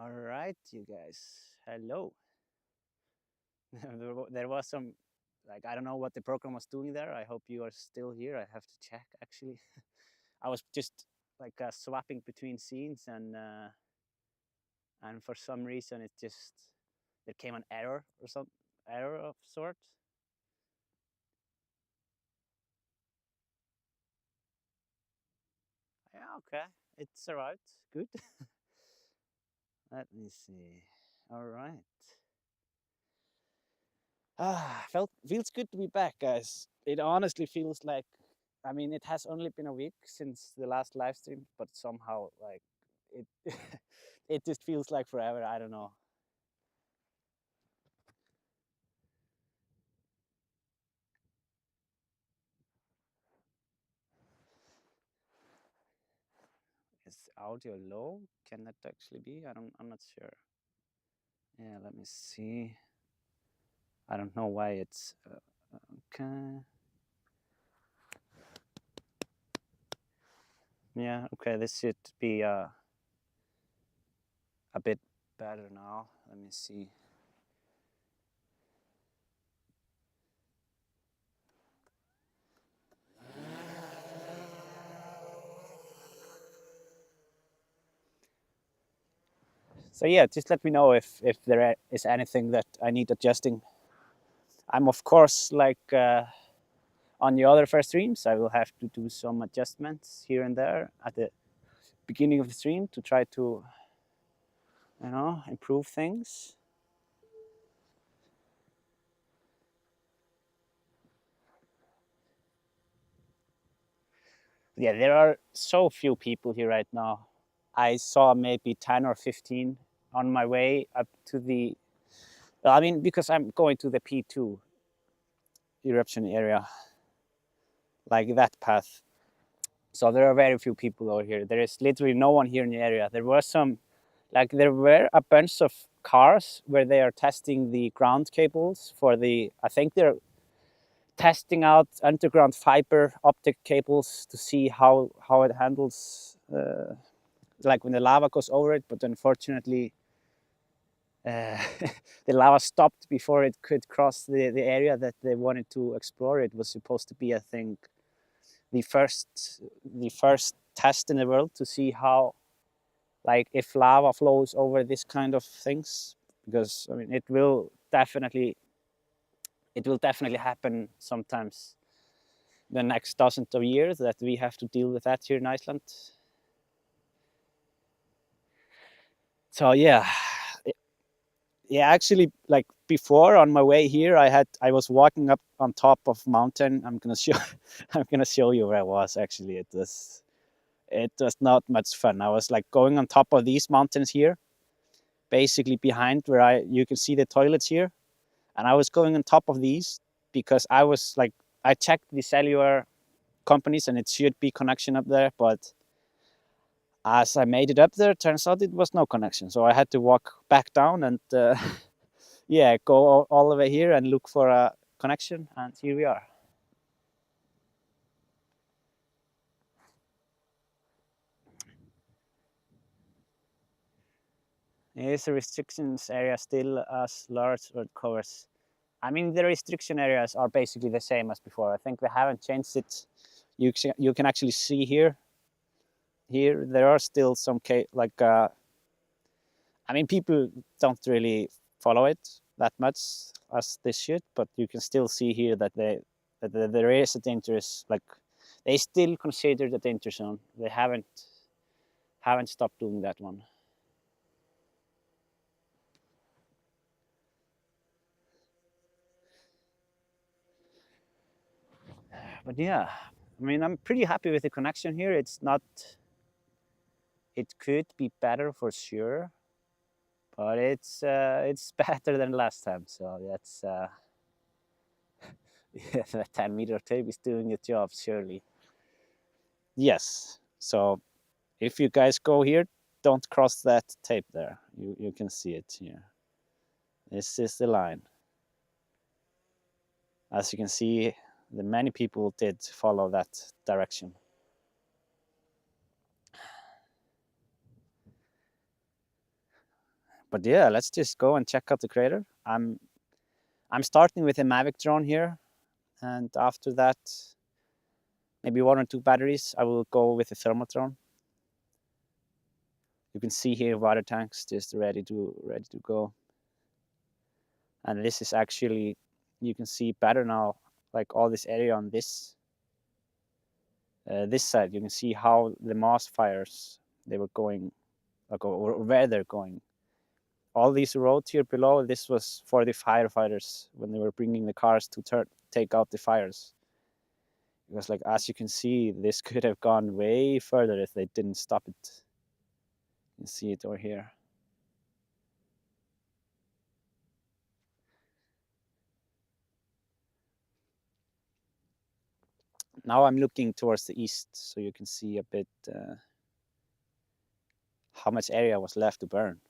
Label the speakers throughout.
Speaker 1: All right, you guys. Hello. There was some, I don't know what the program was doing there. I hope you are still here. I have to check actually. I was just swapping between scenes, and for some reason there came an error or some error of sort. Yeah, okay. It's arrived. Good. Let me see. All right. Feels good to be back, guys. It honestly feels like, I mean, it has only been a week since the last live stream, but somehow it it just feels like forever. I don't know. Is audio low? Can that actually be? I'm not sure. Yeah, let me see. I don't know why it's okay. Yeah, okay. This should be a bit better now. Let me see. So yeah, just let me know if there is anything that I need adjusting. I'm of course on the other first streams, I will have to do some adjustments here and there at the beginning of the stream to try to, improve things. Yeah, there are so few people here right now. I saw maybe 10 or 15 on my way up to the, well, I mean, because I'm going to the P2 eruption area, like that path. So there are very few people over here. There is literally no one here in the area. There were a bunch of cars where they are testing the ground cables for I think they're testing out underground fiber optic cables to see how it handles, like when the lava goes over it. But unfortunately, the lava stopped before it could cross the area that they wanted to explore. It was supposed to be, I think, the first test in the world to see how, like, if lava flows over this kind of things, because I mean it will definitely happen sometimes the next dozens of years that we have to deal with that here in Iceland. So yeah, actually, like before on my way here, I was walking up on top of mountain. I'm gonna show I'm gonna show you where I was. Actually, it was not much fun. I was like going on top of these mountains here, basically behind where you can see the toilets here, and I was going on top of these because I checked the cellular companies and it should be connection up there, but as I made it up there, it turns out it was no connection. So I had to walk back down and yeah, go all the way here and look for a connection, and here we are. Is the restrictions area still as large or it covers? I mean, the restriction areas are basically the same as before. I think they haven't changed it. You can actually see here. Here there are still some I mean, people don't really follow it that much as they should, but you can still see here that there is a dangerous, like, they still consider the danger zone. They haven't stopped doing that one. But yeah, I mean, I'm pretty happy with the connection here. It's not, it could be better for sure, but it's better than last time. So that's yeah, the 10-meter tape is doing its job surely. Yes. So if you guys go here, don't cross that tape there. You can see it here. This is the line. As you can see, many people did follow that direction. But yeah, let's just go and check out the crater. I'm starting with a Mavic drone here, and after that, maybe 1 or 2 batteries, I will go with a thermal drone. You can see here water tanks just ready to go. And this is actually, you can see better now, like all this area on this side. You can see how the moss fires, they were going, like, or where they're going. All these roads here below, this was for the firefighters when they were bringing the cars to take out the fires. Because, like, as you can see, this could have gone way further if they didn't stop it. You can see it over here. Now I'm looking towards the east, so you can see a bit how much area was left to burn.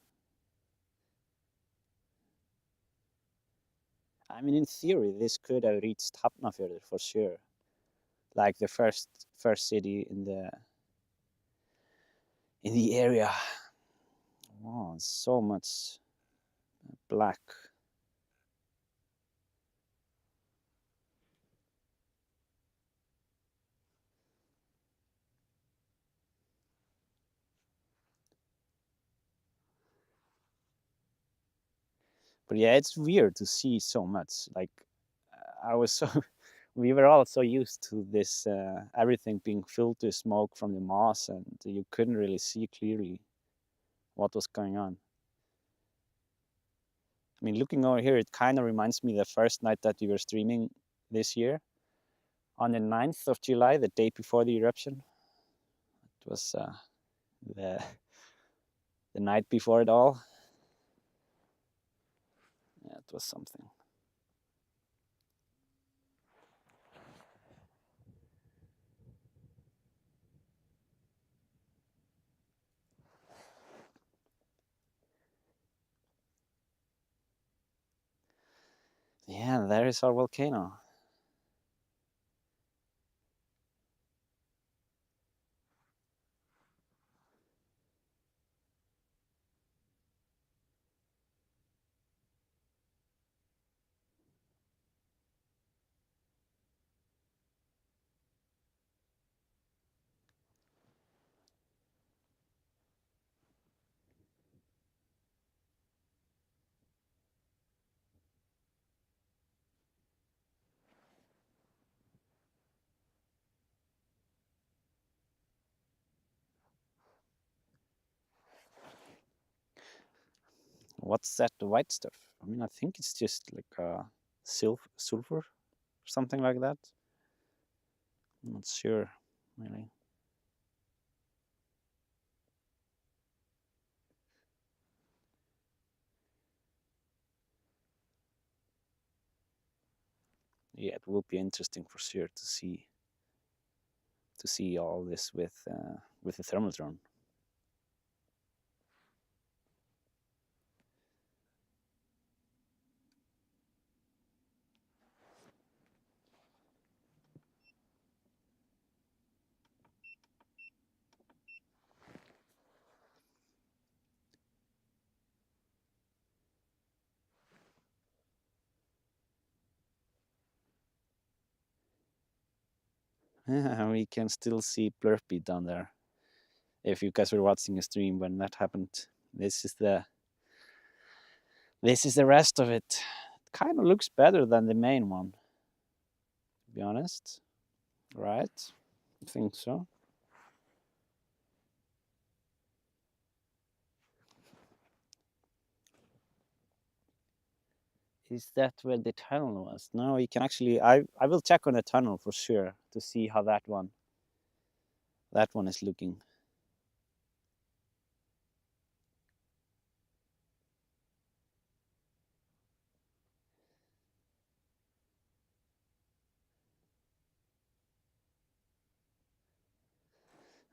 Speaker 1: I mean, in theory, this could have reached Hafnarfjörður for sure, like the first city in the area. Wow, so much black. But yeah, it's weird to see so much. Like, I was so we were all so used to this everything being filled with smoke from the moss, and you couldn't really see clearly what was going on. I mean, looking over here, it kind of reminds me the first night that we were streaming this year on the 9th of July, the day before the eruption. It was the the night before it all. Yeah, it was something. Yeah, there is our volcano. What's that white stuff? I mean, I think it's just like sulfur or something like that. I'm not sure, really. Yeah, it will be interesting for sure to see all this with the thermal drone. We can still see Blurpy down there. If you guys were watching a stream when that happened, this is the rest of it. It kind of looks better than the main one, to be honest. Right? I think so. Is that where the tunnel was? No, you can actually. I will check on the tunnel for sure to see how that one is looking.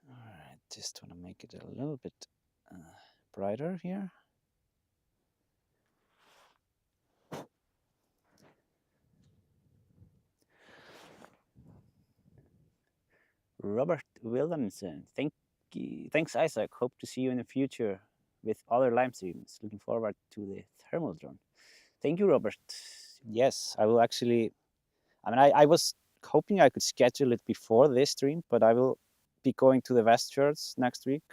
Speaker 1: All right, just want to make it a little bit brighter here. Robert Williamson, thanks Isaac. Hope to see you in the future. with other lime streams. Looking forward to the thermal drone. Thank you, Robert. Yes, I will actually. I mean, I was hoping I could schedule it before this stream, but I will be going to the Westfjords next week.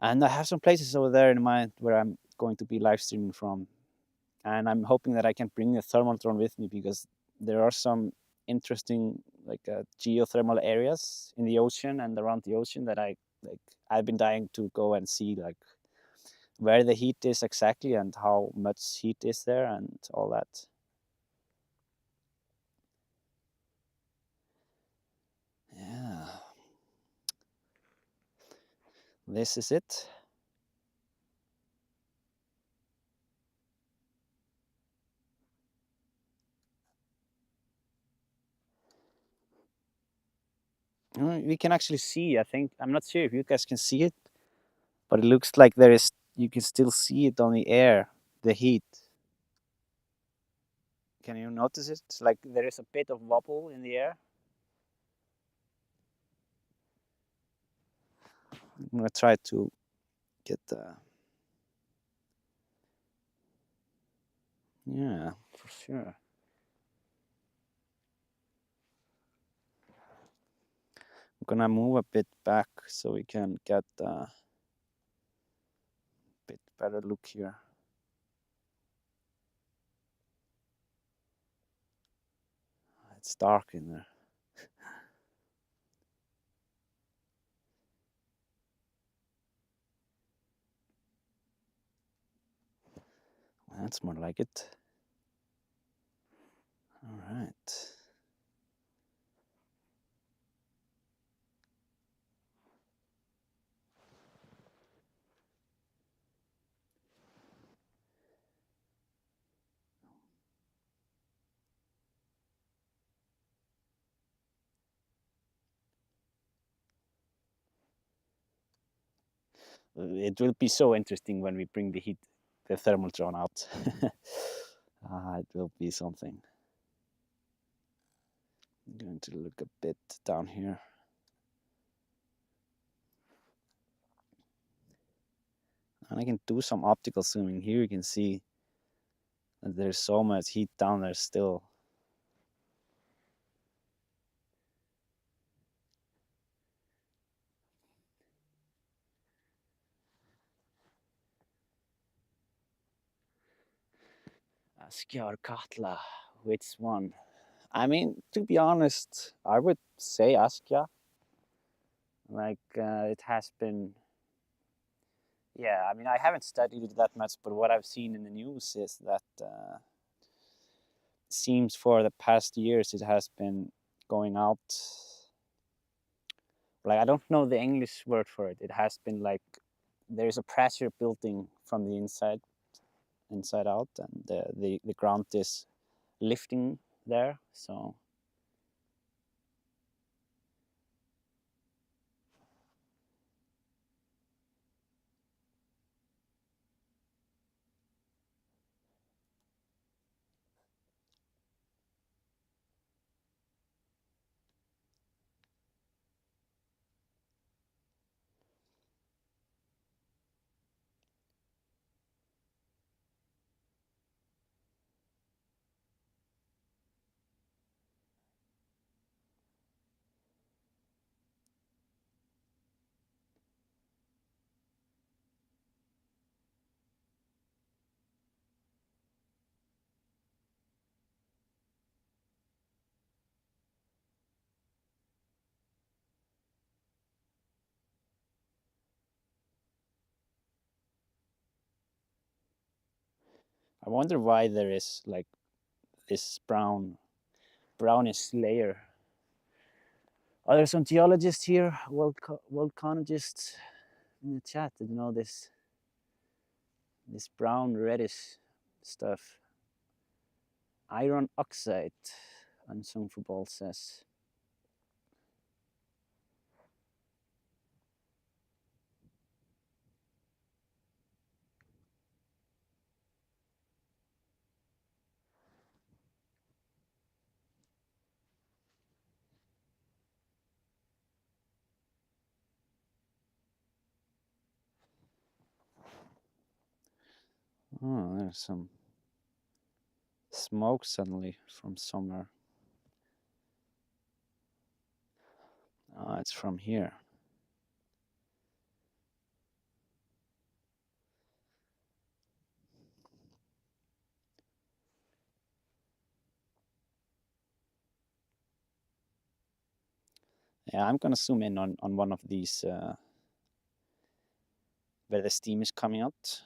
Speaker 1: And I have some places over there in mind where I'm going to be live streaming from. And I'm hoping that I can bring the thermal drone with me because there are some interesting geothermal areas in the ocean and around the ocean that I've been dying to go and see, like where the heat is exactly and how much heat is there and all that. Yeah, this is it. We can actually see, I think, I'm not sure if you guys can see it, but it looks like you can still see it on the air, the heat. Can you notice it? It's like there is a bit of wobble in the air. I'm gonna try to get the. Yeah, for sure. I'm gonna move a bit back so we can get a bit better look here. It's dark in there. That's more like it. All right. It will be so interesting when we bring the thermal drone out. It will be something. I'm going to look a bit down here. And I can do some optical zooming here. You can see that there's so much heat down there still. Askja or Katla, which one? I mean, to be honest, I would say Askja. It has been. Yeah, I mean, I haven't studied it that much, but what I've seen in the news is that seems for the past years it has been going out. Like, I don't know the English word for it. It has been like there's a pressure building from the inside out, and the ground is lifting there. So I wonder why there is like this brownish layer. Are there some geologists here, volcanologists in the chat that know this brown reddish stuff? Iron oxide, Unsung Football says. Oh, there's some smoke suddenly from somewhere. Oh, it's from here. Yeah, I'm gonna zoom in on one of these where the steam is coming out,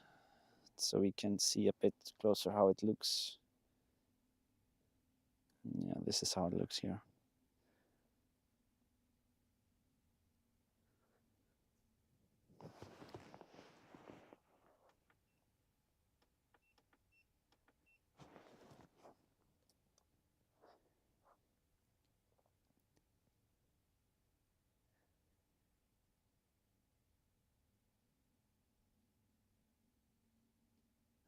Speaker 1: so we can see a bit closer how it looks. Yeah, this is how it looks here.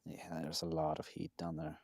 Speaker 1: Yeah, there's a lot of heat down there.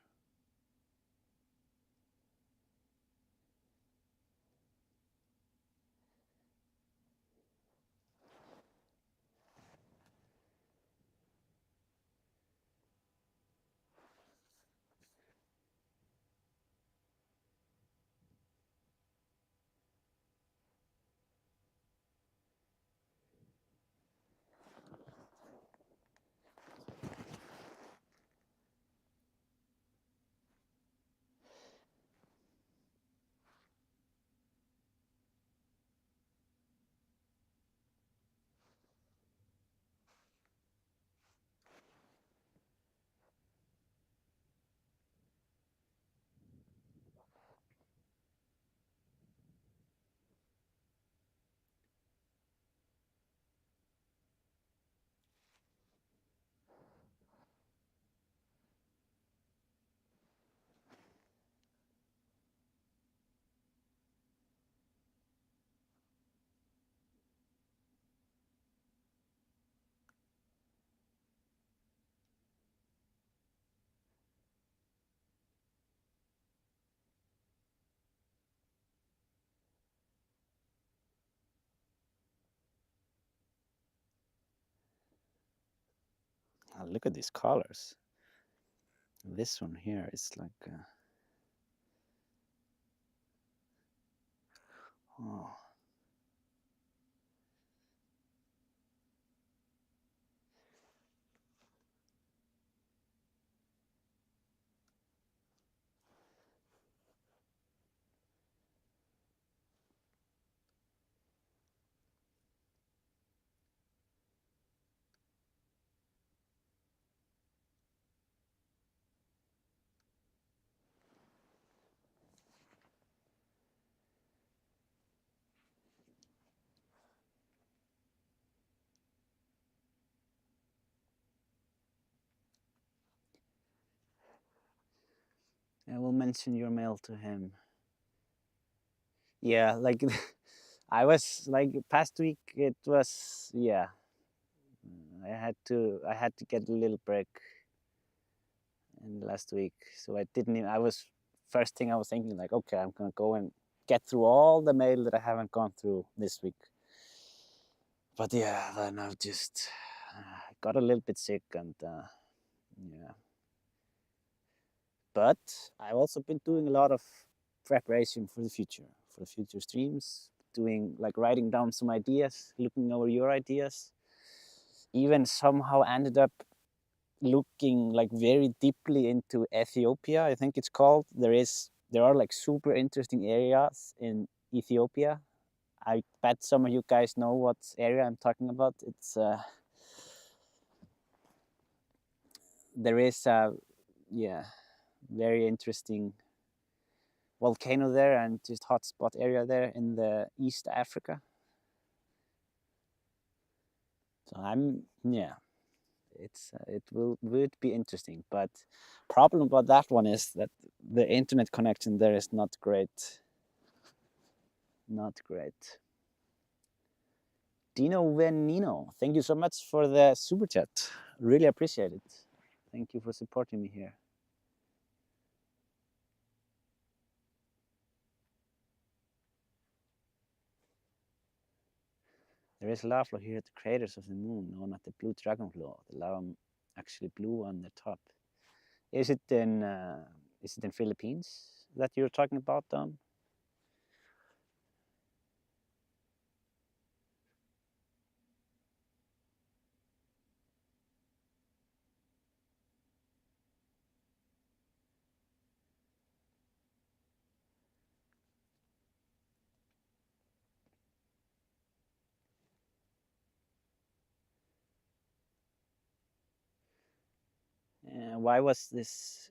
Speaker 1: Oh, look at these colors. This one here is like, oh, I will mention your mail to him. Yeah, like I was like past week. It was, yeah. I had to get a little break in last week, so I didn't even. I was first thing I was thinking like, okay, I'm gonna go and get through all the mail that I haven't gone through this week. But yeah, then I've just got a little bit sick and yeah. But I've also been doing a lot of preparation for the future streams, doing like writing down some ideas, looking over your ideas. Even somehow ended up looking like very deeply into Ethiopia, I think it's called. There are like super interesting areas in Ethiopia. I bet some of you guys know what area I'm talking about. It's there is a, yeah, very interesting volcano there and just hotspot area there in the East Africa. So yeah, would be interesting. But problem about that one is that the internet connection there is not great. Not great. Dino Venino, thank you so much for the super chat. Really appreciate it. Thank you for supporting me here. There is lava flow here at the craters of the moon, known as the blue dragon flow. The lava actually blue on the top. Is it in Philippines that you're talking about, Don? Why was this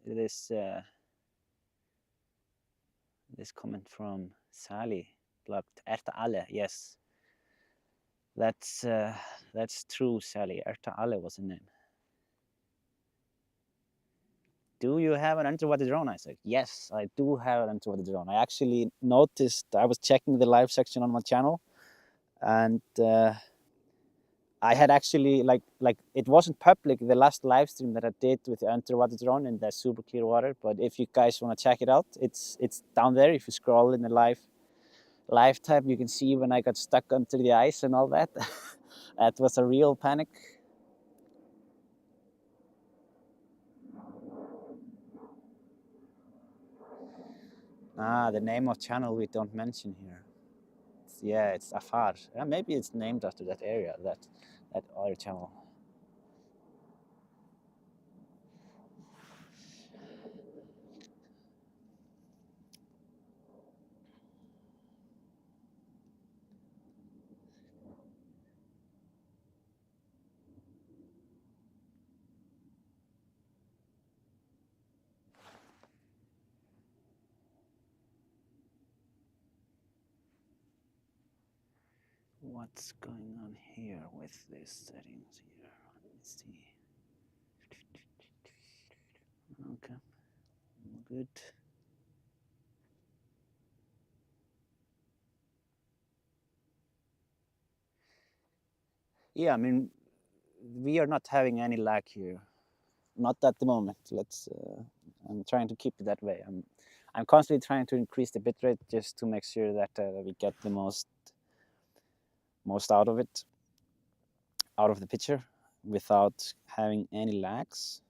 Speaker 1: comment from Sally blocked? Erta alle, yes, that's true, Sally. Erta alle was the name. Do you have an underwater drone? I said, yes, I do have an underwater drone. I actually noticed, I was checking the live section on my channel, and I had actually like it wasn't public the last live stream that I did with the underwater drone in the super clear water. But if you guys want to check it out, it's down there. If you scroll in the live tab, you can see when I got stuck under the ice and all that. That was a real panic. Ah, the name of channel we don't mention here. Yeah, it's Afar. Maybe it's named after that area, that other channel. What's going on here with these settings here? Let me see. Okay, good. Yeah, I mean, we are not having any lag here. Not at the moment. I'm trying to keep it that way. I'm constantly trying to increase the bitrate just to make sure that we get the most out of it, out of the picture, without having any lags.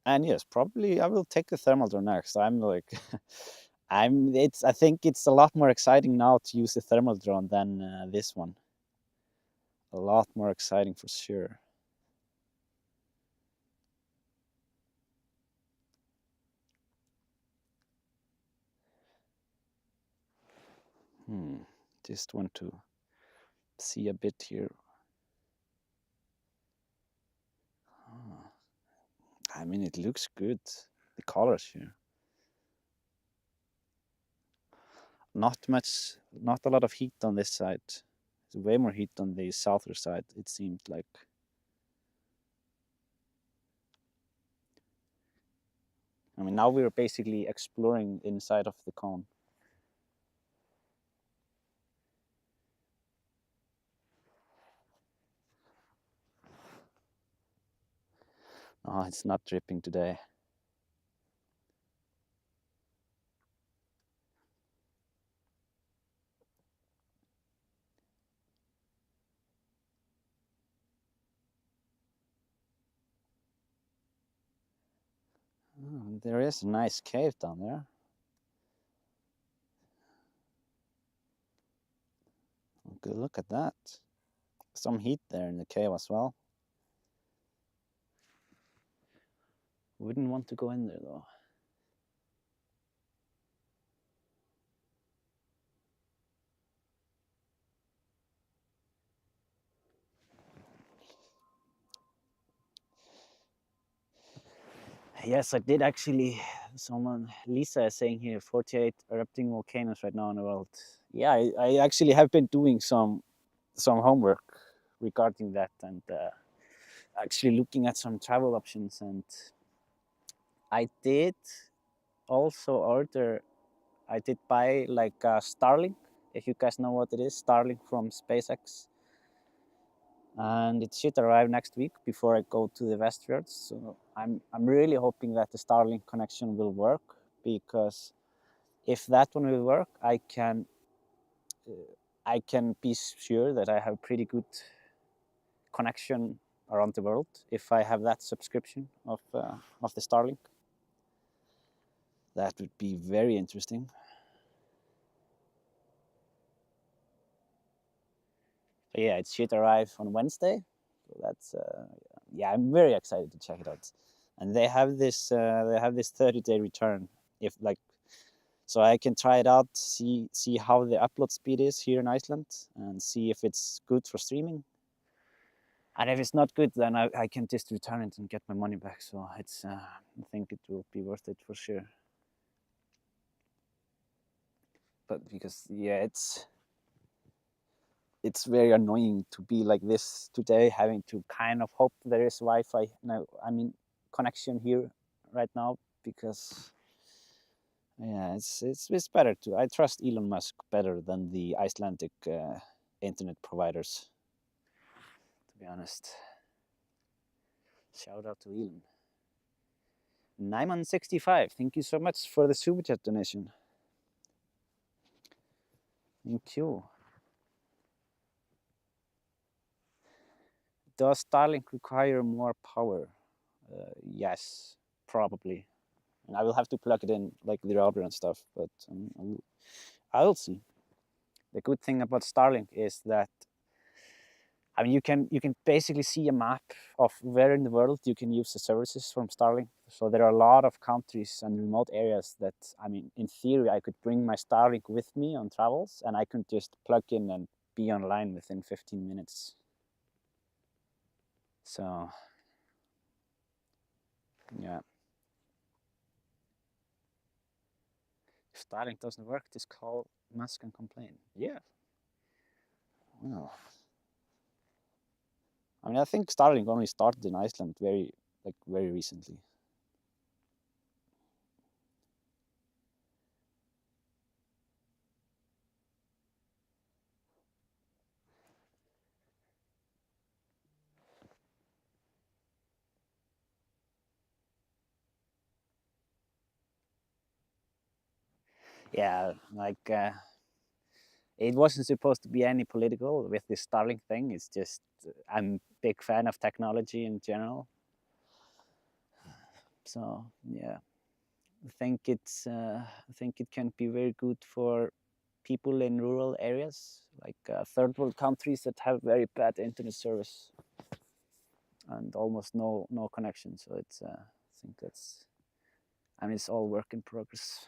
Speaker 1: And yes, probably I will take the thermal drone next. I'm like, I think it's a lot more exciting now to use the thermal drone than this one. A lot more exciting for sure. Just want to see a bit here. Oh, I mean, it looks good. The colors here. Not much, not a lot of heat on this side. There's way more heat on the southern side, it seemed like. I mean, now we're basically exploring inside of the cone. Oh, it's not dripping today. Oh, there is a nice cave down there. Good look at that. Some heat there in the cave as well. Wouldn't want to go in there though. Yes, I did actually. Someone, Lisa, is saying here 48 erupting volcanoes right now in the world. Yeah, I actually have been doing some homework regarding that, and actually looking at some travel options. And I did also order. I did buy like Starlink, if you guys know what it is. Starlink from SpaceX. And it should arrive next week before I go to the Westfjords. So I'm really hoping that the Starlink connection will work, because if that one will work, I can be sure that I have pretty good connection around the world if I have that subscription of the Starlink. That would be very interesting. So yeah, it should arrive on Wednesday. So that's yeah, I'm very excited to check it out. And they have this 30-day return if like, so I can try it out, see how the upload speed is here in Iceland, and see if it's good for streaming. And if it's not good, then I can just return it and get my money back. So it's I think it will be worth it for sure. But because yeah, it's very annoying to be like this today, having to kind of hope there is Wi-Fi now. I mean, connection here right now, because yeah, it's better to. I trust Elon Musk better than the Icelandic internet providers, to be honest. Shout out to Elon. Nyman65, thank you so much for the super chat donation. Thank you. Does Starlink require more power? Yes, probably. And I will have to plug it in like the router and stuff, but I will see. The good thing about Starlink is that, I mean, you can basically see a map of where in the world you can use the services from Starlink. So there are a lot of countries and remote areas that, I mean, in theory, I could bring my Starlink with me on travels, and I can just plug in and be online within 15 minutes. So yeah. If Starlink doesn't work, just call Musk and complain. Yeah. Well, I mean, I think Starlink only started in Iceland very recently. Yeah, like it wasn't supposed to be any political with this Starlink thing. It's just I'm a big fan of technology in general. So yeah, I think it can be very good for people in rural areas, like third world countries that have very bad internet service and almost no connection. So it's I think that's, I mean, it's all work in progress.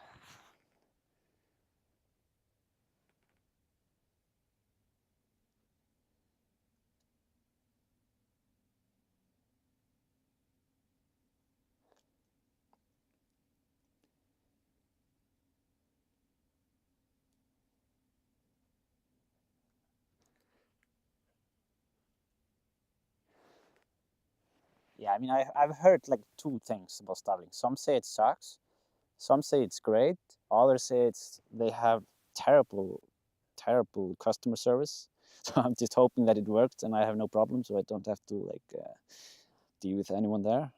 Speaker 1: Yeah, I mean, I've heard like two things about Starlink. Some say it sucks, some say it's great, others say they have terrible customer service. So I'm just hoping that it worked and I have no problem, so I don't have to like deal with anyone there.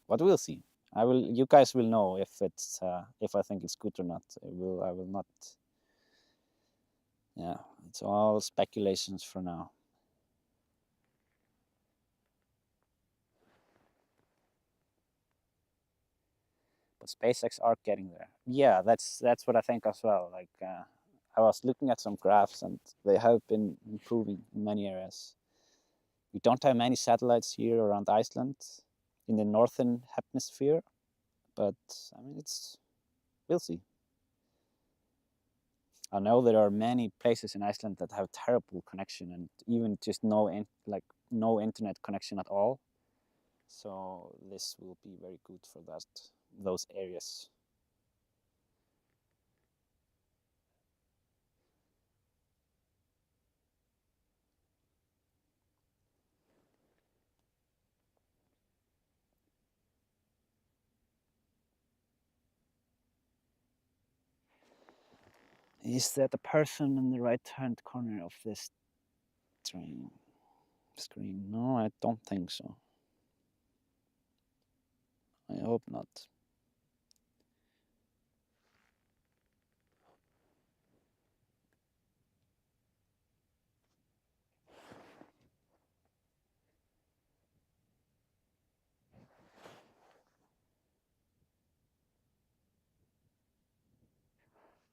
Speaker 1: But we'll see. You guys will know if I think it's good or not. I will not. Yeah, it's all speculations for now. But SpaceX are getting there. Yeah, that's what I think as well. Like I was looking at some graphs, and they have been improving in many areas. We don't have many satellites here around Iceland in the northern hemisphere, but I mean, we'll see. I know there are many places in Iceland that have terrible connection and even just no internet connection at all. So this will be very good for those areas. Is that a person in the right-hand corner of this screen? No, I don't think so. I hope not.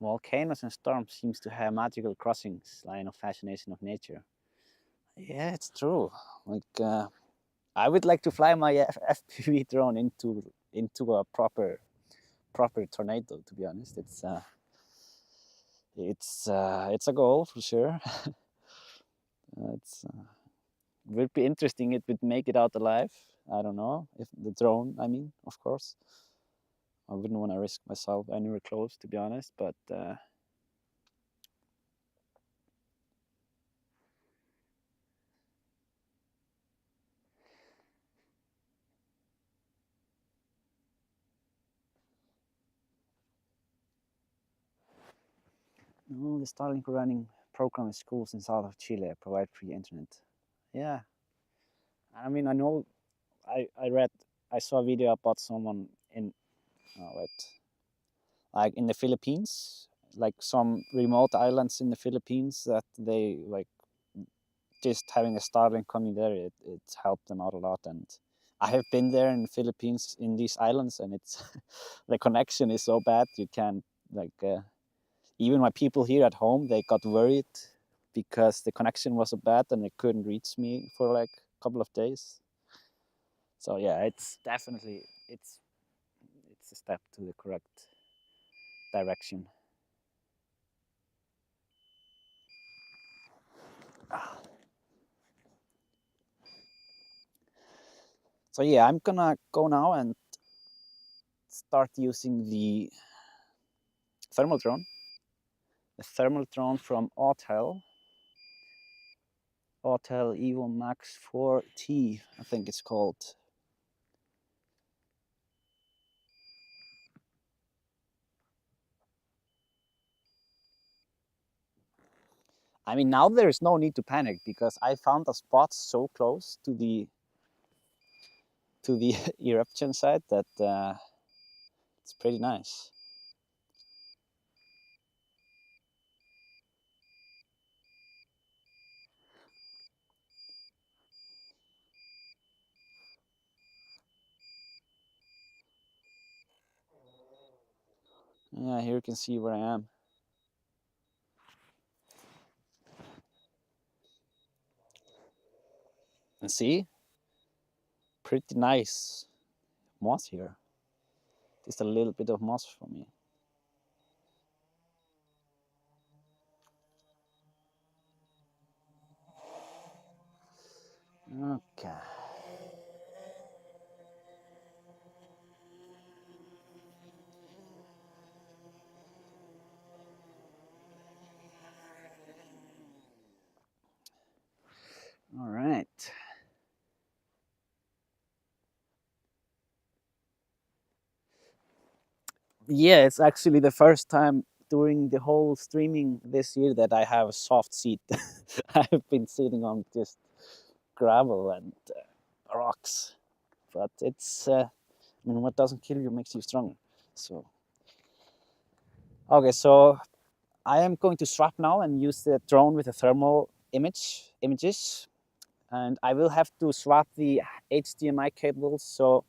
Speaker 1: volcanoes and storms seems to have magical crossings, line of fascination of nature. Yeah, it's true. Like I would like to fly my FPV drone into a proper tornado. To be honest, it's a goal for sure. It's would be interesting. It would make it out alive. I don't know if the drone. I mean, of course, I wouldn't want to risk myself anywhere close, to be honest. But no, the Starlink running program in schools in south of Chile provide free internet. Yeah, I mean, I know. I saw a video about someone in. Oh wait, like in the Philippines, like some remote islands in the Philippines that they like just having a Starlink coming there, it helped them out a lot. And I have been there in the Philippines in these islands, and it's the connection is so bad you can't like even my people here at home they got worried because the connection was so bad and they couldn't reach me for like a couple of days. So yeah, it's definitely it's a step to the correct direction. So yeah, I'm gonna go now and start using thermal drone, the thermal drone from Autel Evo Max 4T, I think it's called. I mean, now there is no need to panic because I found a spot so close to the eruption site that it's pretty nice. Yeah, here you can see where I am. And see, pretty nice moss here. Just a little bit of moss for me. Okay. All right. Yeah, it's actually the first time during the whole streaming this year that I have a soft seat. I've been sitting on just gravel and rocks, but it's I mean, what doesn't kill you makes you stronger. So okay, so I am going to swap now and use the drone with the thermal images, and I will have to swap the HDMI cables. So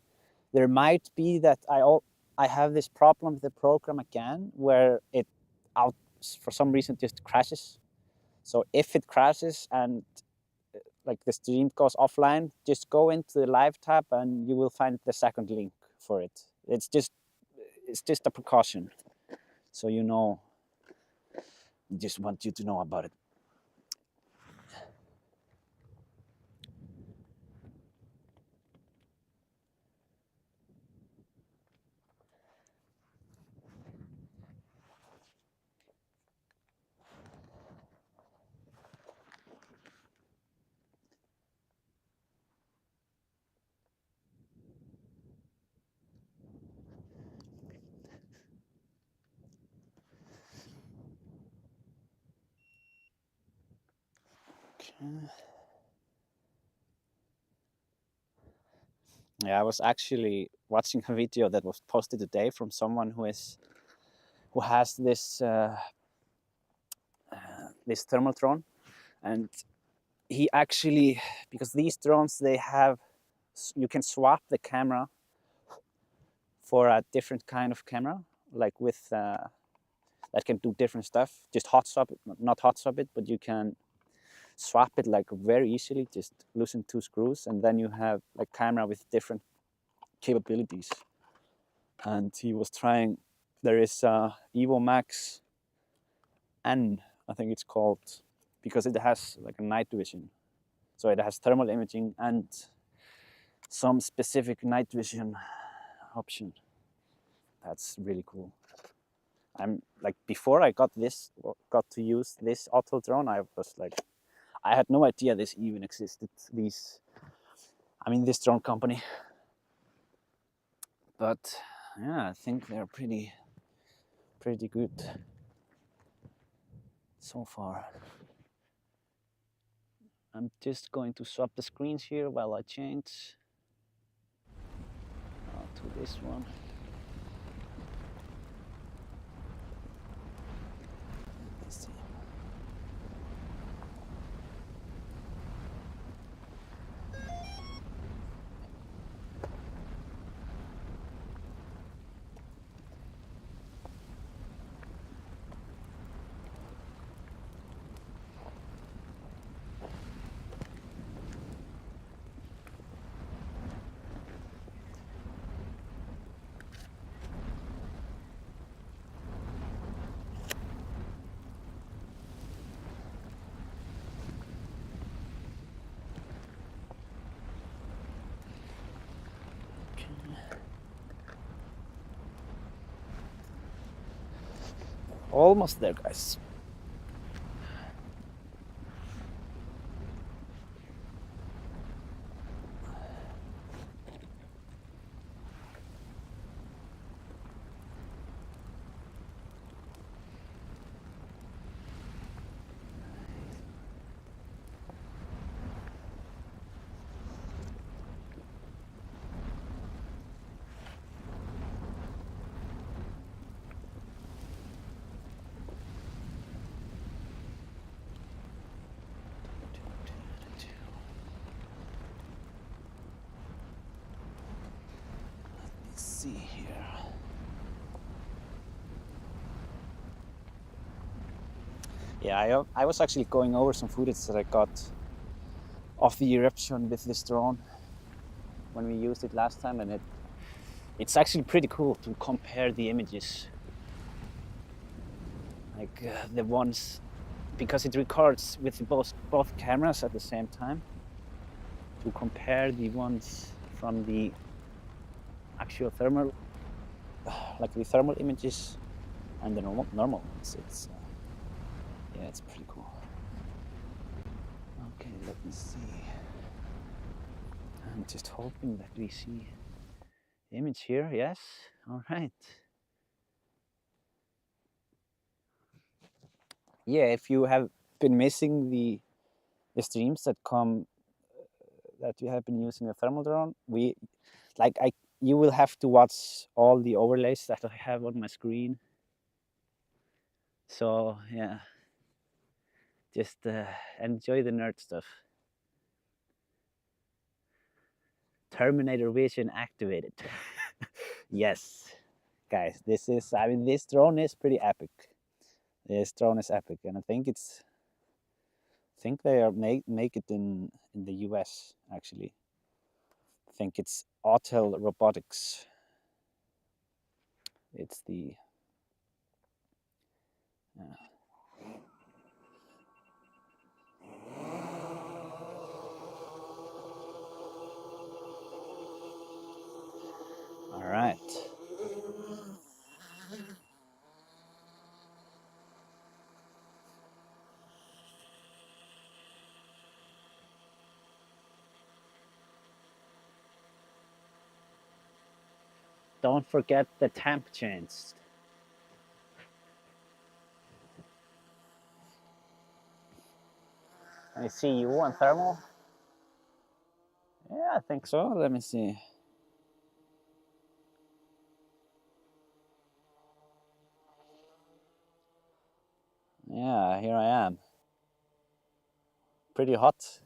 Speaker 1: there might be that I have this problem with the program again where it out for some reason just crashes. So if it crashes and like the stream goes offline, just go into the live tab and you will find the second link for it. It's just a precaution, so you know. Just want you to know about it. Okay. Yeah, I was actually watching a video that was posted today from someone who has this thermal drone, and he actually, because these drones they have, you can swap the camera for a different kind of camera, like with that can do different stuff. Just hot swap it, not hot swap it, but you can swap it like very easily. Just loosen 2 screws, and then you have a camera with different capabilities. And he was trying. There is Evo Max N, I think it's called, because it has like a night vision. So it has thermal imaging and some specific night vision option. That's really cool. I'm like, before I got to use this auto drone, I was like, I had no idea this even existed. This drone company. But yeah, I think they're pretty good so far. I'm just going to swap the screens here while I change to this one. Let's see. Almost there, guys. Let's see here. Yeah, I was actually going over some footage that I got of the eruption with this drone when we used it last time, and it's actually pretty cool to compare the images, like the ones, because it records with both cameras at the same time, to compare the ones from the actual thermal, like the thermal images, and the normal ones. Yeah, it's pretty cool. Okay, let me see. I'm just hoping that we see the image here. Yes, all right. Yeah, if you have been missing the streams that come, that you have been using a thermal drone, you will have to watch all the overlays that I have on my screen. So yeah, just enjoy the nerd stuff. Terminator vision activated. Yes, guys, this drone is pretty epic. This drone is epic, and I think they are make it in the US actually. I think it's Autel Robotics. It's the all right. Don't forget the temp change. Let me see, you want thermal? Yeah, I think so. Let me see. Yeah, here I am. Pretty hot.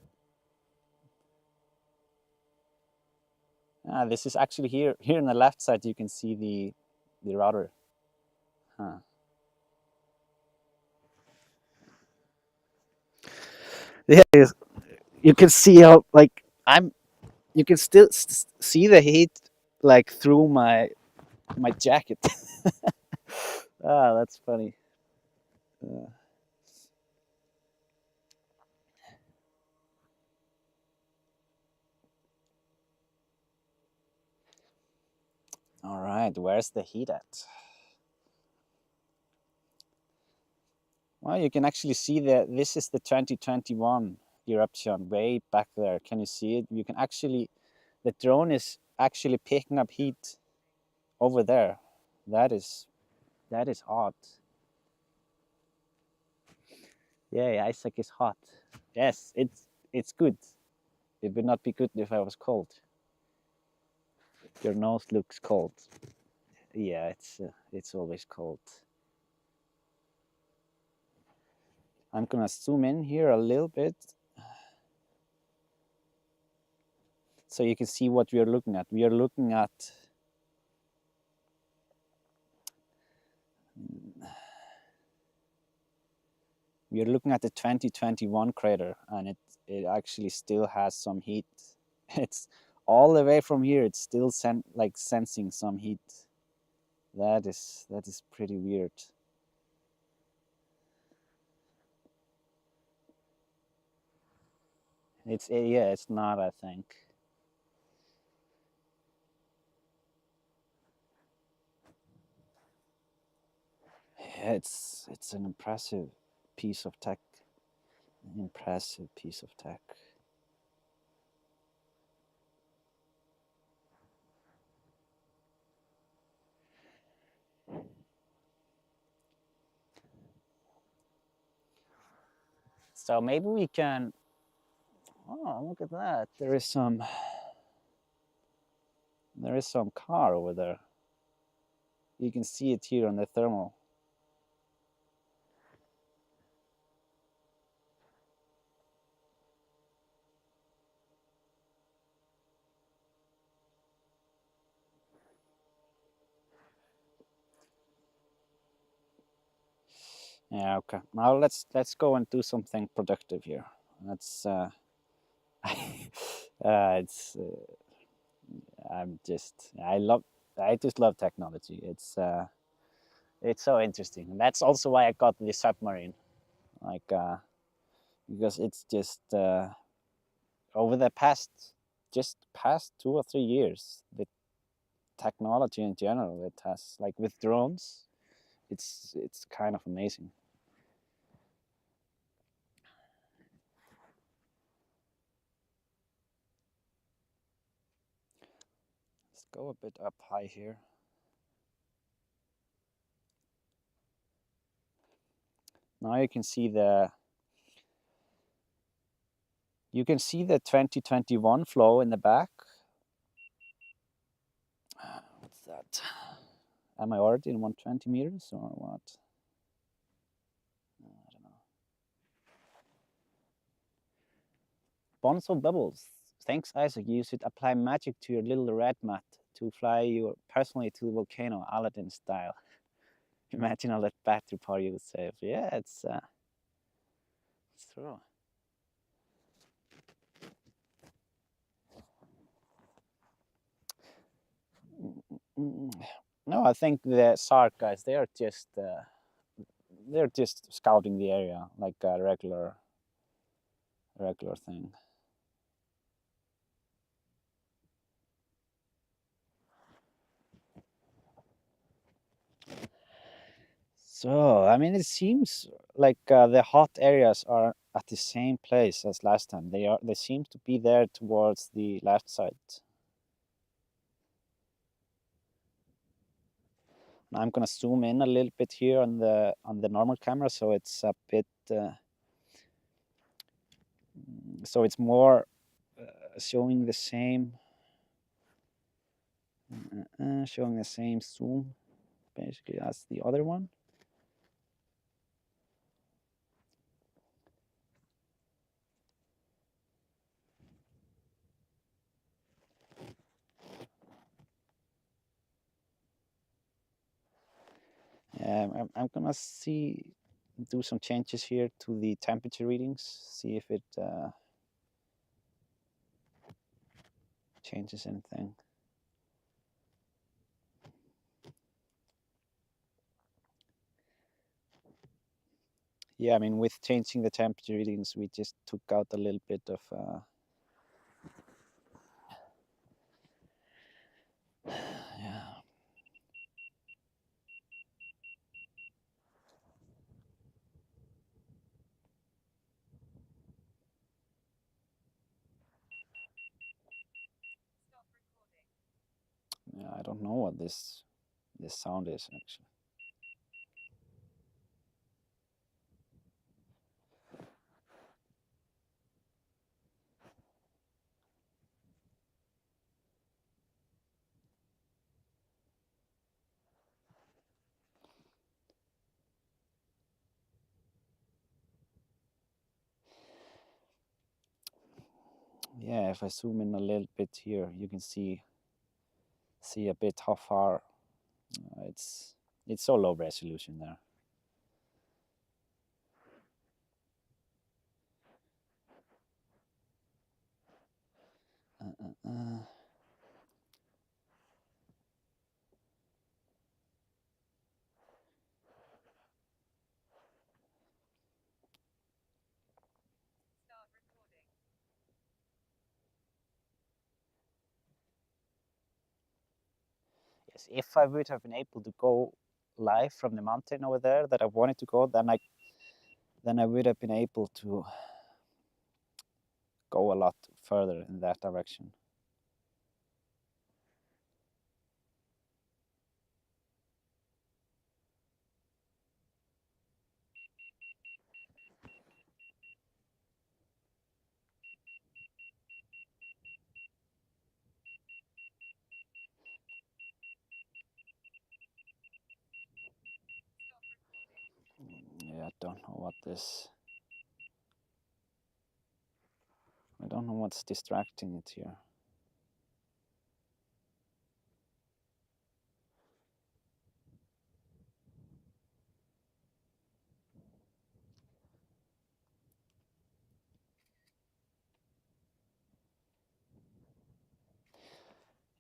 Speaker 1: This is actually here on the left side. You can see the router. Huh. Yeah, you can see how like I'm. You can still see the heat like through my jacket. Ah, that's funny. Uh, all right, where's the heat at? Well, you can actually see that this is the 2021 eruption way back there. Can you see it? You can actually, the drone is actually picking up heat over there. That is that is hot. Yeah, Isaac is hot. Yes, it's good. It would not be good if I was cold. Your nose looks cold. Yeah, it's always cold. I'm gonna zoom in here a little bit so you can see what we are looking at. We are looking at the 2021 crater, and it actually still has some heat. It's all the way from here. It's still like sensing some heat. That is pretty weird. Yeah, it's not. I think yeah, it's an impressive piece of tech. An impressive piece of tech. So maybe we can. Oh, look at that! There is some car over there. You can see it here on the thermal. Yeah, okay. Now let's go and do something productive here. Let's it's I'm just I just love technology. It's so interesting. And that's also why I got the submarine. Like because it's just over the past 2 or 3 years, the technology in general it has like with drones, it's kind of amazing. Let's go a bit up high here. Now you can see the 2021 flow in the back. What's that? Am I already in 120 meters or what? I don't know. Bonzo bubbles. Thanks, Isaac. You should apply magic to your little red mat to fly you personally to the volcano, Aladdin style. Imagine all that battery power you would save. Yeah, it's true. Mm, No, I think the SARC guys, they're just scouting the area like a regular thing. So, I mean, it seems like the hot areas are at the same place as last time. They seem to be there towards the left side. Now I'm gonna zoom in a little bit here on the normal camera, so it's a bit, so it's more showing the same, showing the same zoom basically as the other one. I'm gonna see. do some changes here to the temperature readings, see if it changes anything. Yeah, I mean, with changing the temperature readings, we just took out a little bit of yeah. Yeah, I don't know what this sound is actually. Yeah, if I zoom in a little bit here, you can see a bit how far it's so low resolution there. Uh, uh, uh. Yes, if I would have been able to go live from the mountain over there that I wanted to go, then I would have been able to go a lot further in that direction. Yeah, I don't know what this. I don't know what's distracting it here.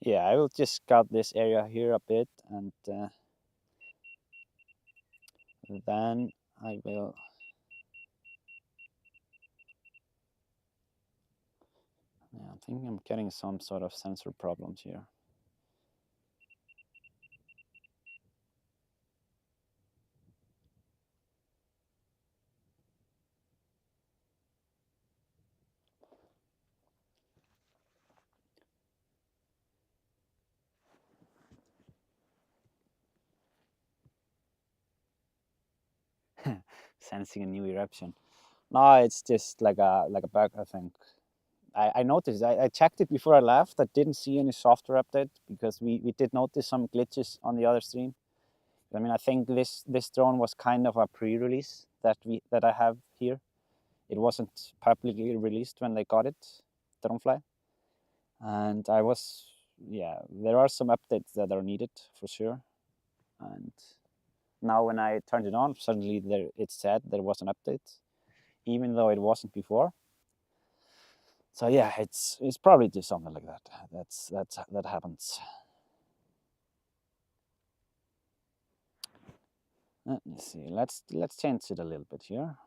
Speaker 1: Yeah, I will just scout this area here a bit, and then I will. Yeah, I think I'm getting some sort of sensor problems here. Sensing a new eruption. No, it's just like a bug, I think. I noticed, I checked it before I left. I didn't see any software update because we did notice some glitches on the other stream. I mean, I think this drone was kind of a pre-release that I have here. It wasn't publicly released when they got it, Dronefly. And I was, yeah, there are some updates that are needed for sure. And now when I turned it on, suddenly it said there was an update, even though it wasn't before. So yeah, it's probably just something like that. That happens. Let me see. Let's change it a little bit here.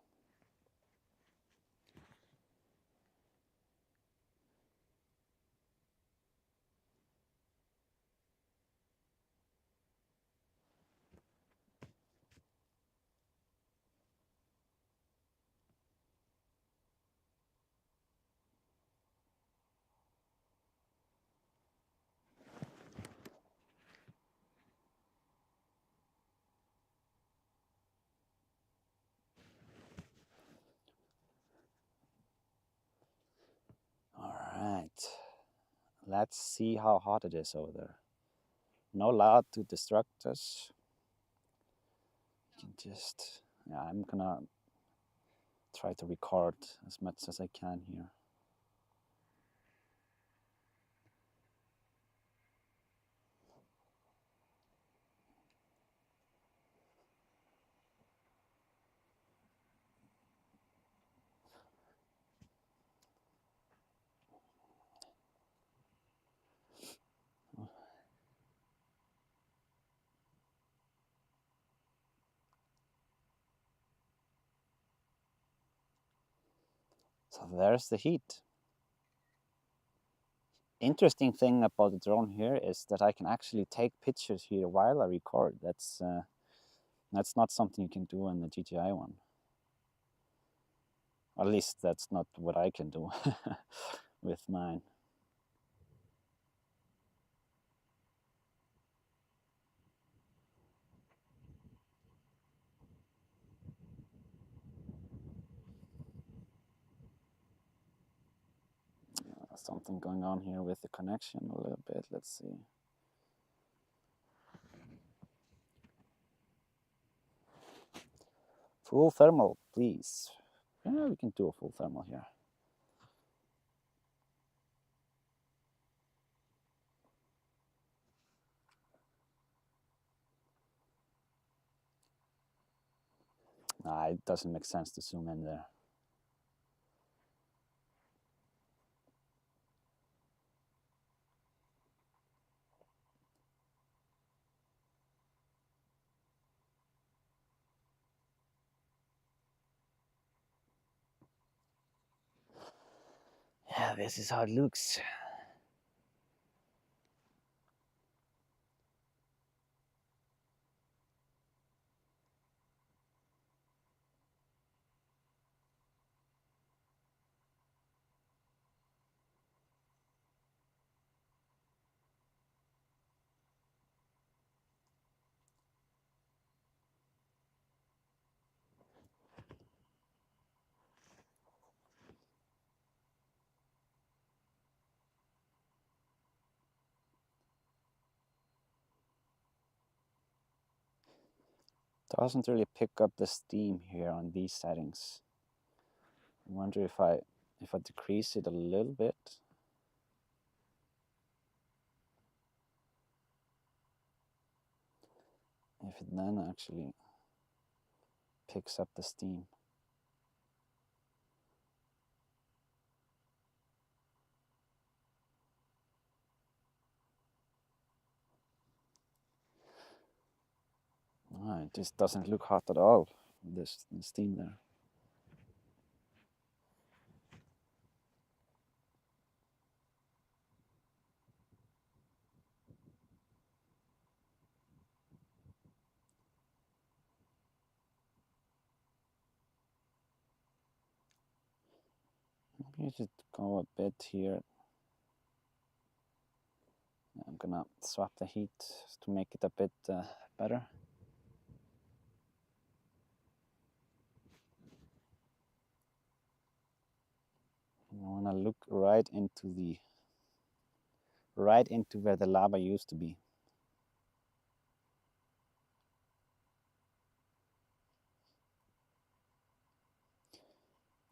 Speaker 1: All right. Let's see how hot it is over there. No loud to distract us. You can just, yeah, I'm gonna try to record as much as I can here. So there's the heat. Interesting thing about the drone here is that I can actually take pictures here while I record. That's not something you can do on the GTI one. At least that's not what I can do with mine. Something going on here with the connection a little bit. Let's see. Full thermal, please. Yeah, we can do a full thermal here. Nah, it doesn't make sense to zoom in there. Yeah, this is how it looks. Doesn't really pick up the steam here on these settings. I wonder if I decrease it a little bit. If it then actually picks up the steam. Oh, it just doesn't look hot at all, this steam there. Maybe I should go a bit here. I'm gonna swap the heat to make it a bit better. I wanna look right into where the lava used to be.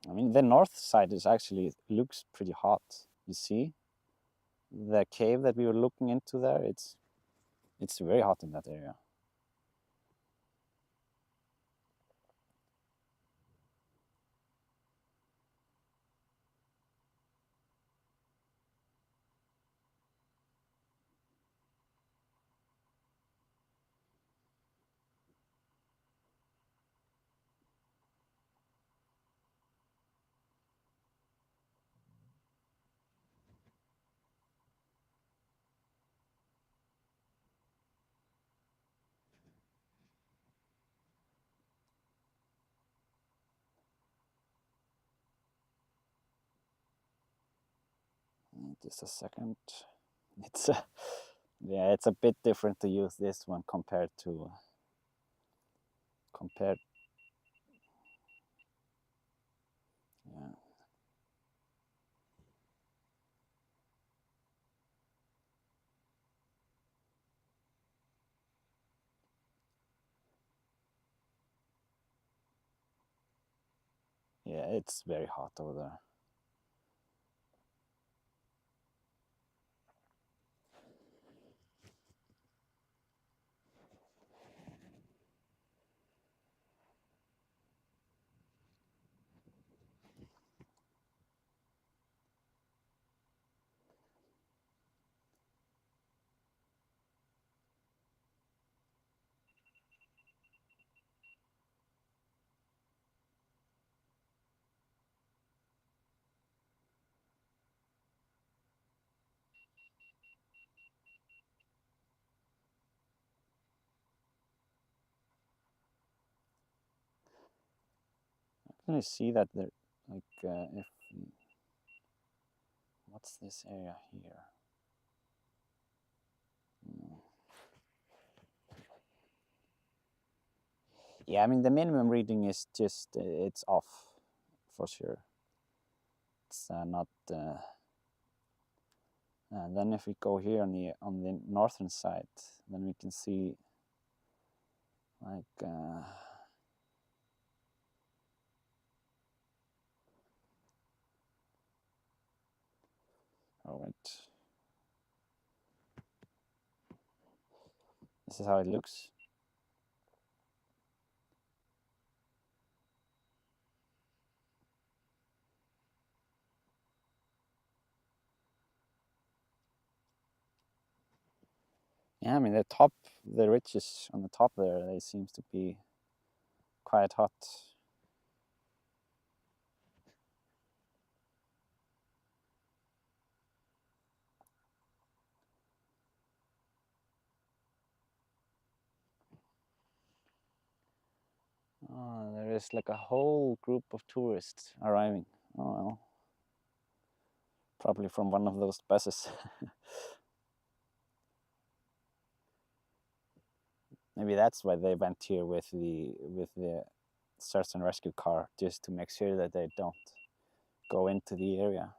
Speaker 1: I mean, the north side is actually looks pretty hot. You see, the cave that we were looking into there, it's very hot in that area. Just a second. It's yeah, it's a bit different to use this one compared. Yeah. Yeah, it's very hot over there. definitely see that there, like, if what's this area here? Yeah, I mean the minimum reading is just it's off for sure. It's not. And then if we go here on the northern side, then we can see like. Oh wait. This is how it looks. Yeah, I mean the ridges on the top there, they seems to be quite hot. Oh, there is like a whole group of tourists arriving. Oh well, probably from one of those buses. Maybe that's why they went here with the search and rescue car, just to make sure that they don't go into the area.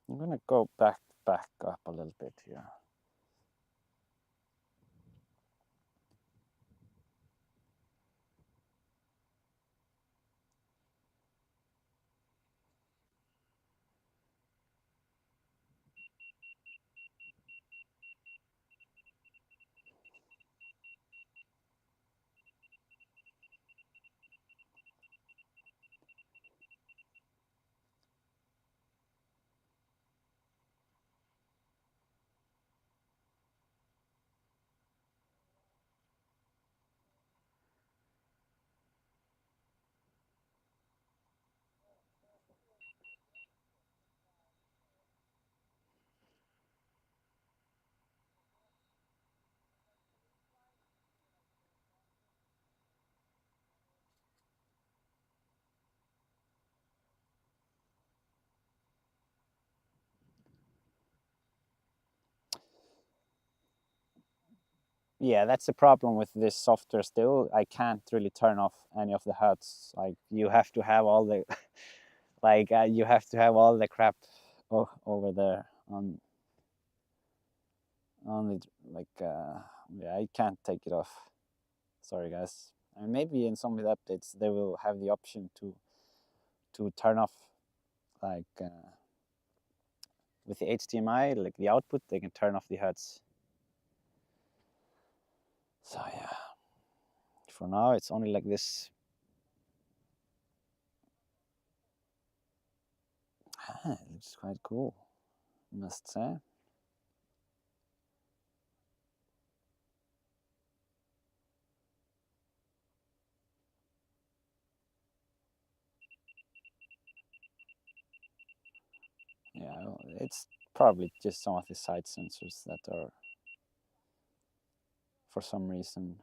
Speaker 1: I'm gonna go back up a little bit here. Yeah, that's the problem with this software still. I can't really turn off any of the HUDs. Like you have to have all the like you have to have all the crap over there on the like yeah, I can't take it off. Sorry guys. And maybe in some of the updates they will have the option to turn off like with the HDMI, like the output, they can turn off the HUDs. So yeah, for now it's only like this. It looks quite cool, I must say. Yeah, it's probably just some of the side sensors that are, for some reason.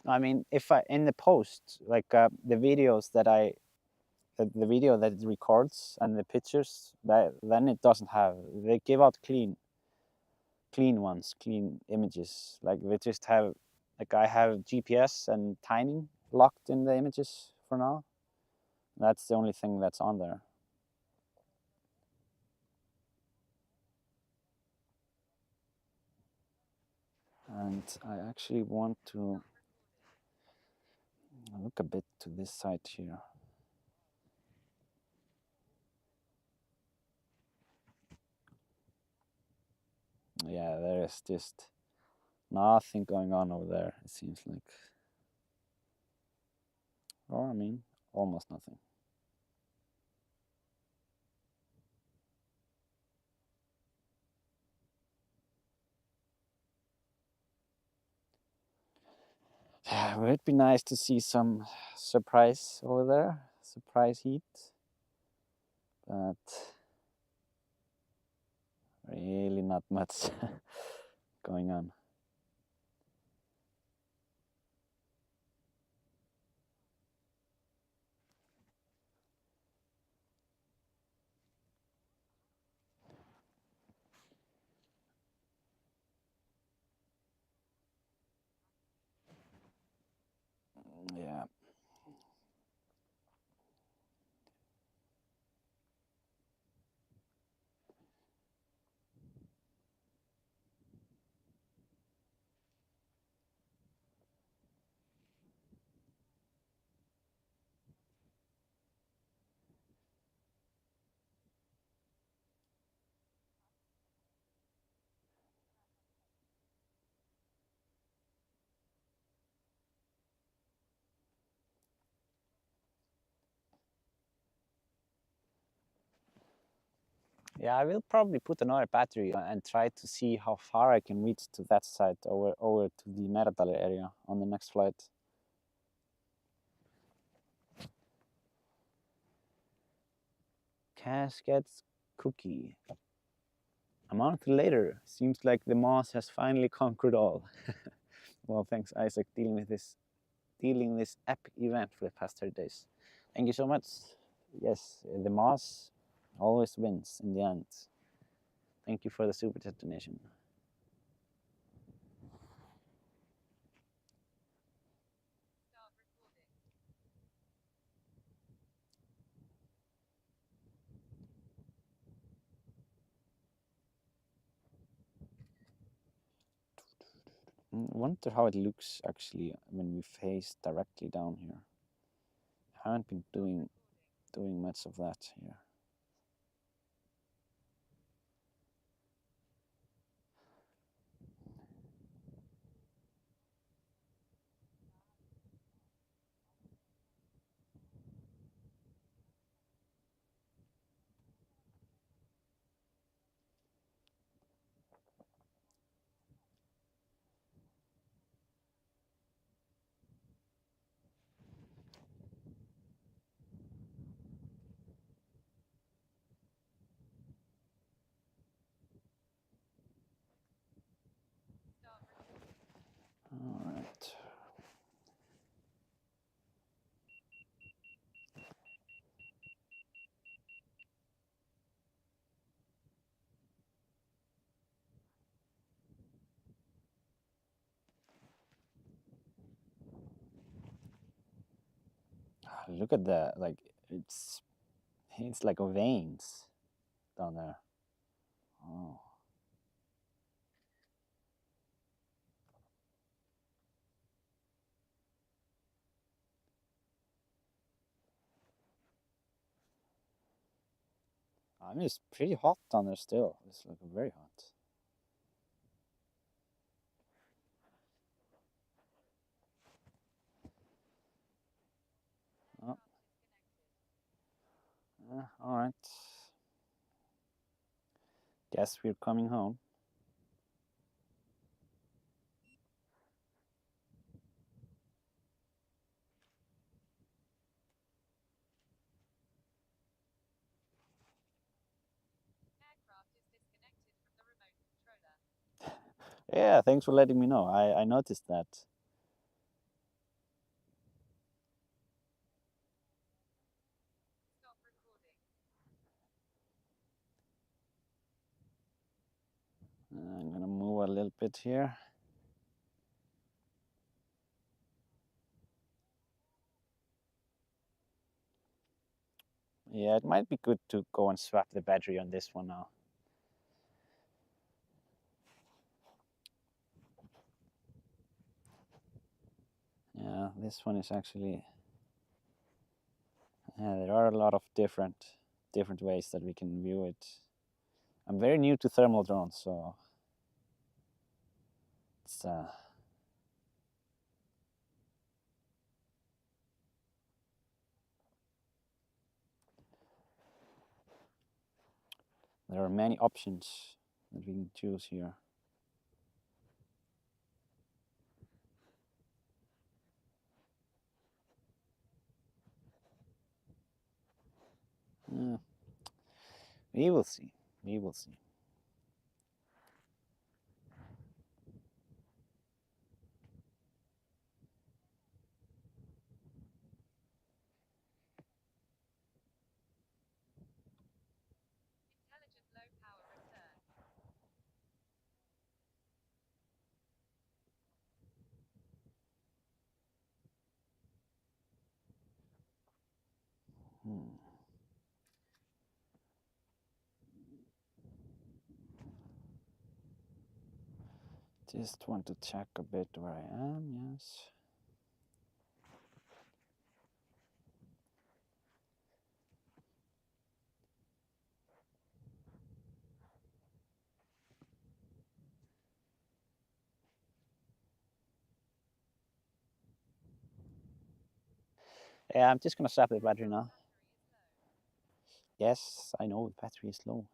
Speaker 1: I mean, if I in the post, like the videos that the video that it records and the pictures, that then it doesn't have. They give out clean ones, clean images. Like they just have, like I have GPS and timing locked in the images for now. That's the only thing that's on there. And I actually want to look a bit to this side here. Yeah, there is just nothing going on over there, it seems like. Or, I mean, almost nothing. It would be nice to see some surprise over there, surprise heat, but really not much going on. Yeah. Yeah, I will probably put another battery and try to see how far I can reach to that side over to the Meradal area on the next flight. Cascades cookie. A month later, seems like the moss has finally conquered all. Well, thanks, Isaac, dealing this epic event for the past 30 days. Thank you so much. Yes, the moss always wins in the end. Thank you for the super chat donation. I wonder how it looks actually when we face directly down here. I haven't been doing much of that here. All right. Look at that! Like it's like veins down there. Oh. I mean, it's pretty hot down there still. It's like very hot. Oh. All right. Guess we're coming home. Yeah, thanks for letting me know. I noticed that. I'm gonna move a little bit here. Yeah, it might be good to go and swap the battery on this one now. Yeah, this one is actually. Yeah, there are a lot of different ways that we can view it. I'm very new to thermal drones, so it's there are many options that we can choose here. Uh, we will see. We will see. Hmm. Just want to check a bit where I am. Yes. Yeah, I'm just gonna stop the battery now. Yes, I know the battery is low.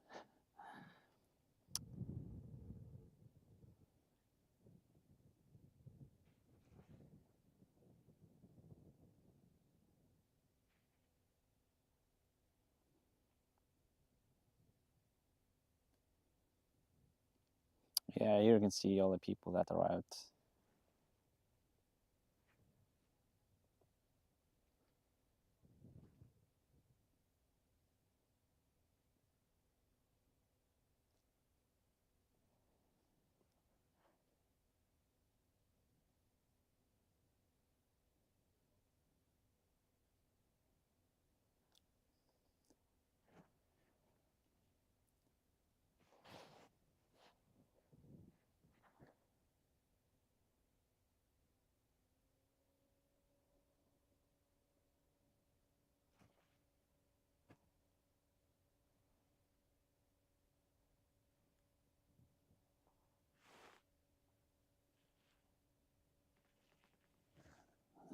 Speaker 1: Yeah, here you can see all the people that are out.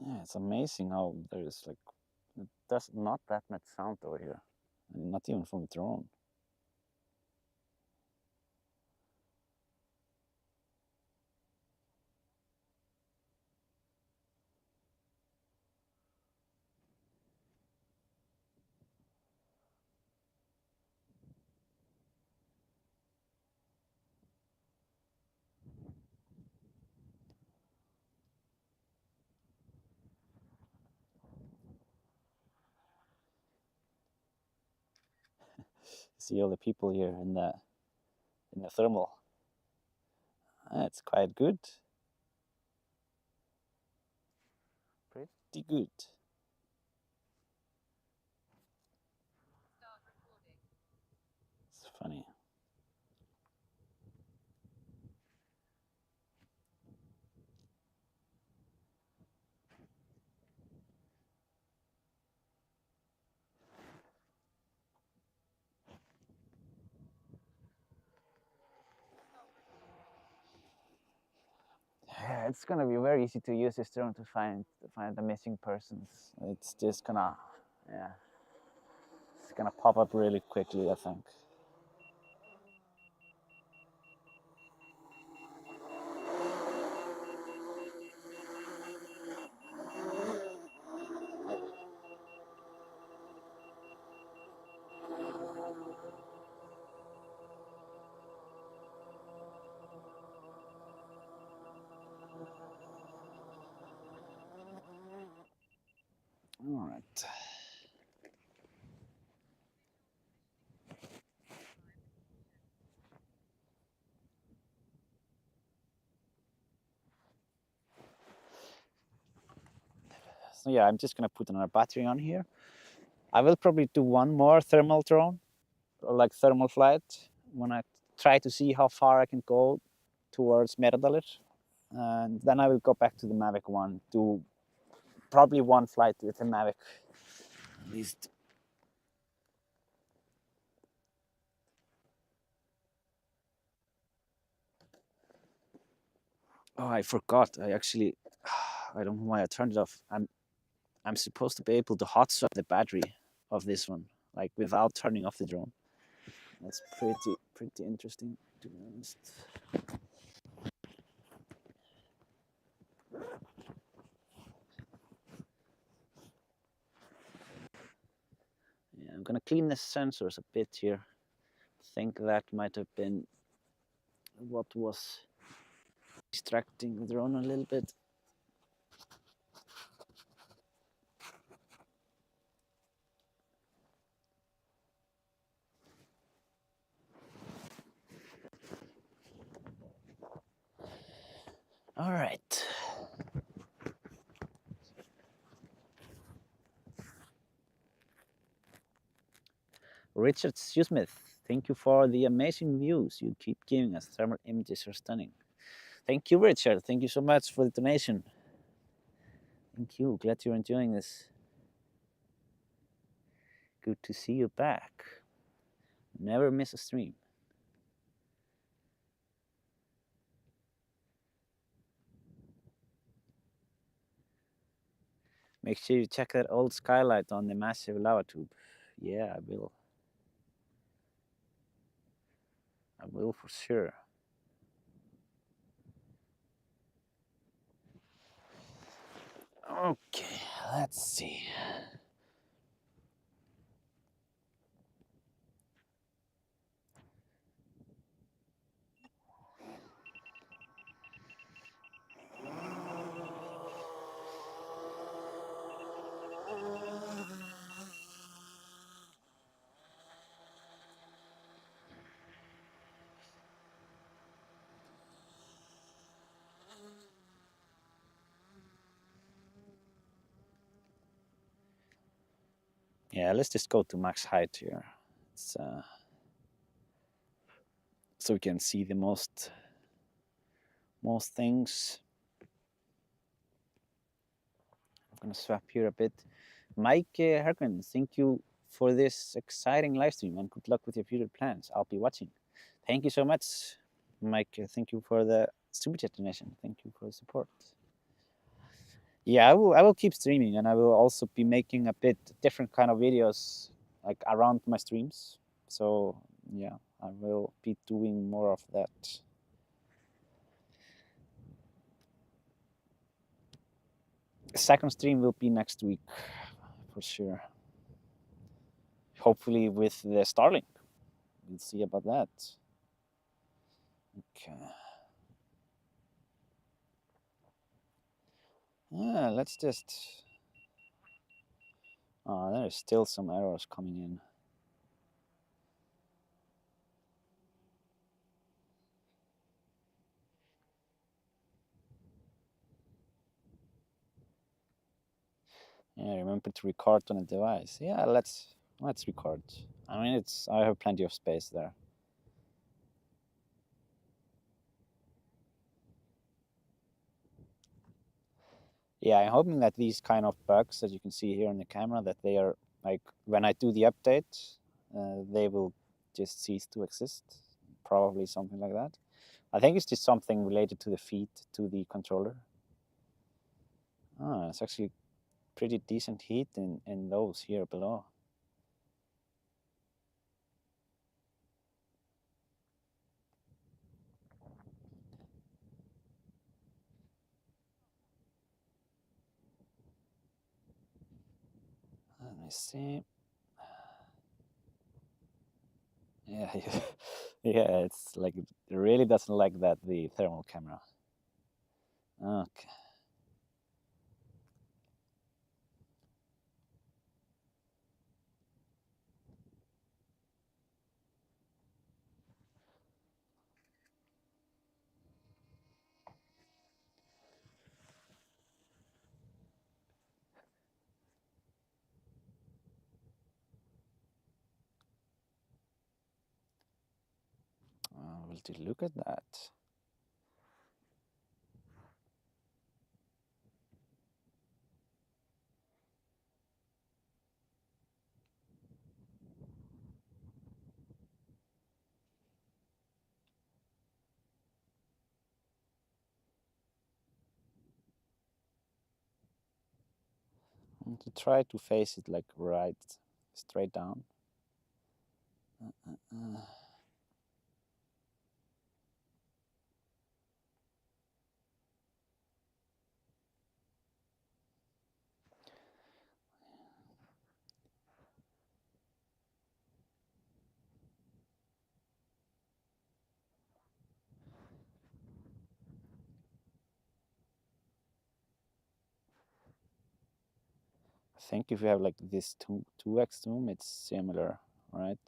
Speaker 1: Yeah, it's amazing how there is like there's not that much sound over here, not even from the drone. See all the people here in the thermal. It's quite good. Pretty good. It's funny. Yeah, it's gonna be very easy to use this drone to find the missing persons. It's just gonna, yeah, it's gonna pop up really quickly, I think. All right. So yeah, I'm just gonna put another battery on here. I will probably do one more thermal drone, or like thermal flight, when I try to see how far I can go towards Merdalir. And then I will go back to the Mavic 1, do probably one flight with the Mavic at least. Oh, I forgot. I don't know why I turned it off. I'm supposed to be able to hot swap the battery of this one, like without turning off the drone. That's pretty interesting, to be honest. Yeah, I'm gonna clean the sensors a bit here. I think that might have been what was distracting the drone a little bit. All right. Richard Smith, thank you for the amazing views you keep giving us. Thermal images are stunning. Thank you, Richard. Thank you so much for the donation. Thank you. Glad you're enjoying this. Good to see you back. Never miss a stream. Make sure you check that old skylight on the massive lava tube. Yeah, I will. I will for sure. Okay, let's see. Yeah, let's just go to max height here. It's, so we can see the most things. I'm gonna swap here a bit. Mike Harkman, thank you for this exciting live stream and good luck with your future plans. I'll be watching. Thank you so much, Mike. Thank you for the super chat donation. Thank you for the support. Yeah, I will keep streaming, and I will also be making a bit different kind of videos like around my streams. So yeah, I will be doing more of that. The second stream will be next week for sure. Hopefully with the Starlink. We'll see about that. Okay. Yeah, let's just. Oh, there's still some errors coming in. Yeah, remember to record on a device. Yeah, let's record. I mean, I have plenty of space there. Yeah, I'm hoping that these kind of bugs that you can see here on the camera, that they are like when I do the update, they will just cease to exist. Probably something like that. I think it's just something related to the feed to the controller. Oh, it's actually pretty decent heat in those here below. Let me see. Yeah, yeah, it's like it really doesn't like that, the thermal camera. Okay. We'll take a look at that. And to try to face it like right straight down. think if you have like this 2x zoom, it's similar, right?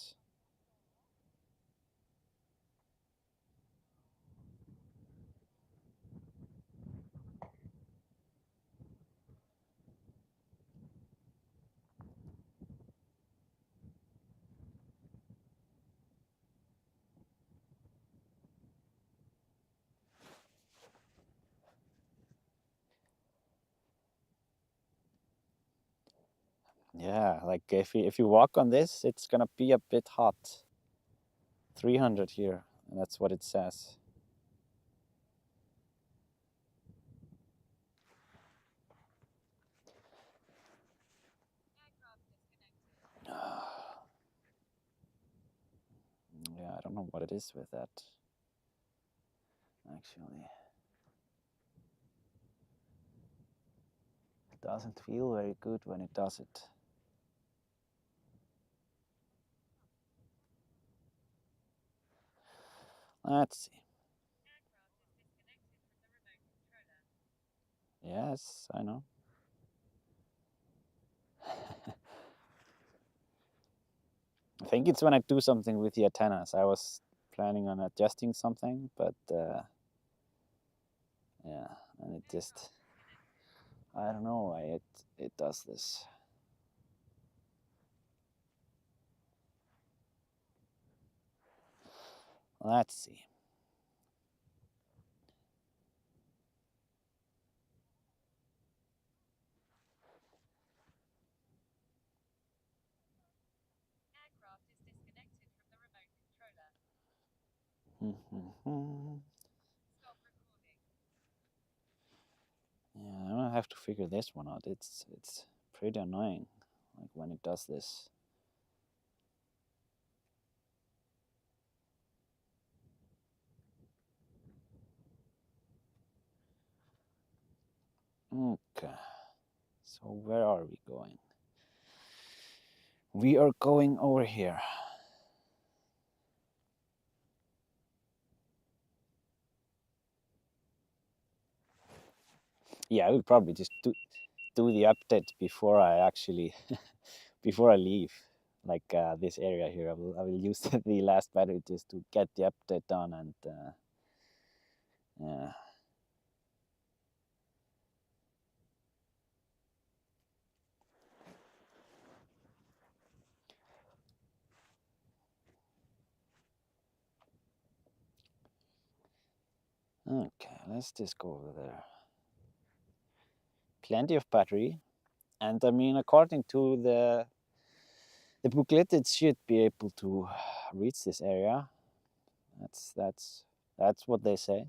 Speaker 1: Yeah, like if you walk on this, it's gonna be a bit hot. 300 here, and that's what it says. Yeah, I don't know what it is with that, actually. It doesn't feel very good when it does it. Let's see. Yes, I know. I think it's when I do something with the antennas. I was planning on adjusting something, but yeah, and it just, I don't know why it does this. Let's see. Yeah, I'm gonna have to figure this one out. It's pretty annoying, like when it does this. Okay, so where are we going? We are going over here. Yeah, I will probably just do the update before I actually before I leave. Like this area here, I will use the last battery just to get the update done and yeah. Okay, let's just go over there. Plenty of battery, and I mean, according to the booklet, it should be able to reach this area. That's what they say.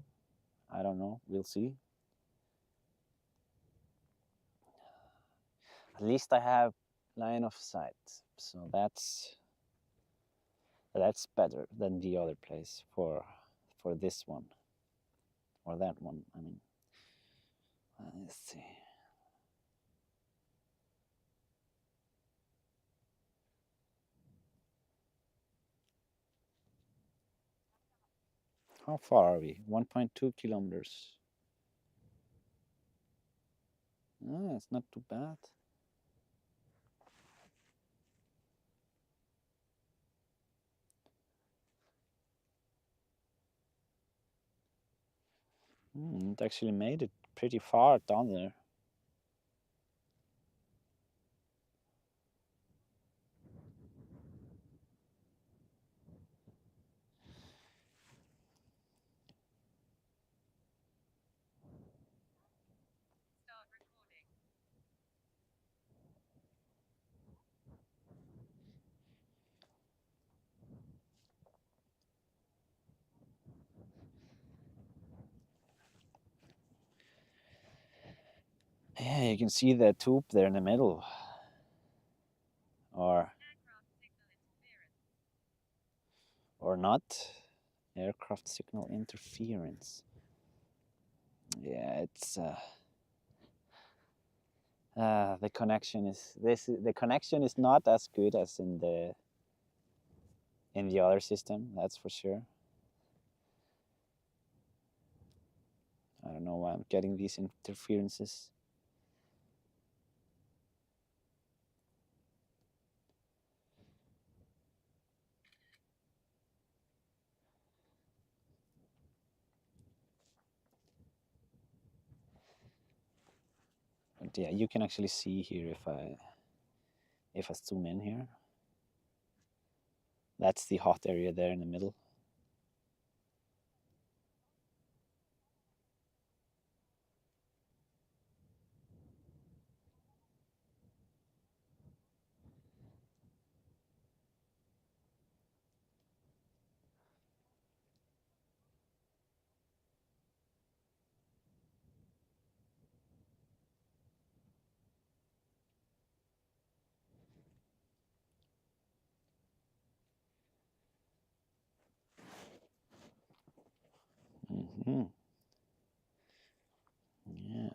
Speaker 1: I don't know. We'll see. At least I have line of sight, so that's better than the other place for this one or that one. I mean, let's see. How far are we? 1.2 kilometers. Oh, it's not too bad. It actually made it pretty far down there. Yeah, you can see the tube there in the middle. Or not. Aircraft signal interference. Yeah, it's the connection is not as good as in the other system. That's for sure. I don't know why I'm getting these interferences. But yeah, you can actually see here if I zoom in here. That's the hot area there in the middle. Hmm. Yeah.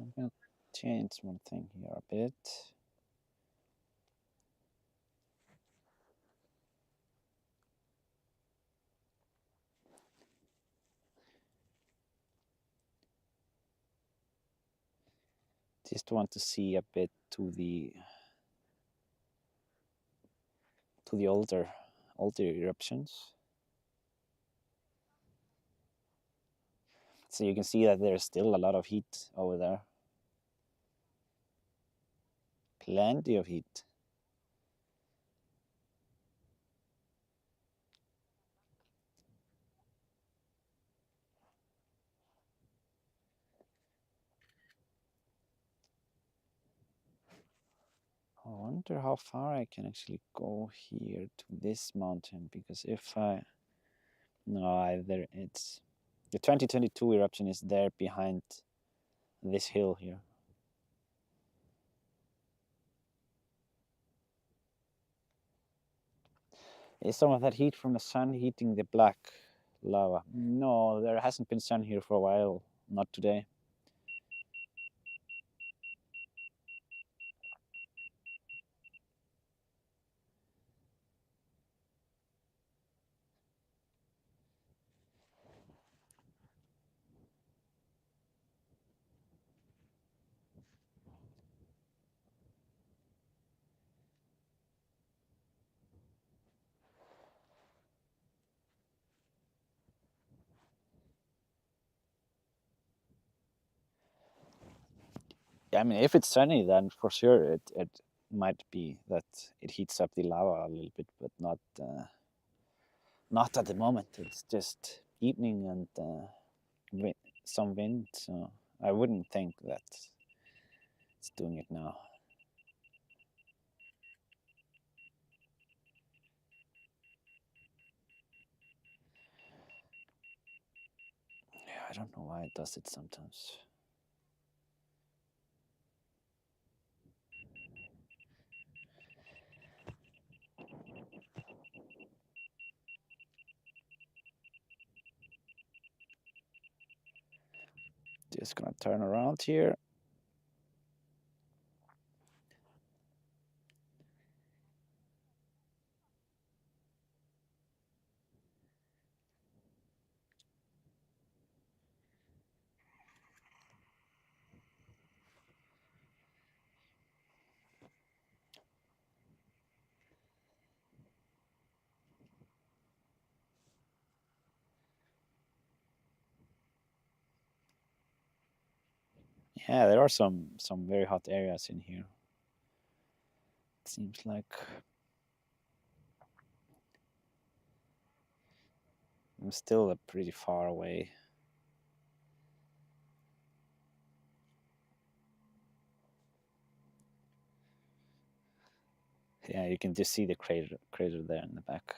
Speaker 1: I'm gonna change one thing here a bit. Just want to see a bit to the older eruptions. So you can see that there's still a lot of heat over there. Plenty of heat. I wonder how far I can actually go here to this mountain, because if I no, either it's the 2022 eruption is there behind this hill here. Is some of that heat from the sun heating the black lava? No, there hasn't been sun here for a while. Not today. Yeah, I mean, if it's sunny, then for sure it might be that it heats up the lava a little bit, but not at the moment. It's just evening and some wind, so I wouldn't think that it's doing it now. Yeah, I don't know why it does it sometimes. Just gonna turn around here. Yeah, there are some very hot areas in here. It seems like I'm still pretty far away. Yeah, you can just see the crater there in the back.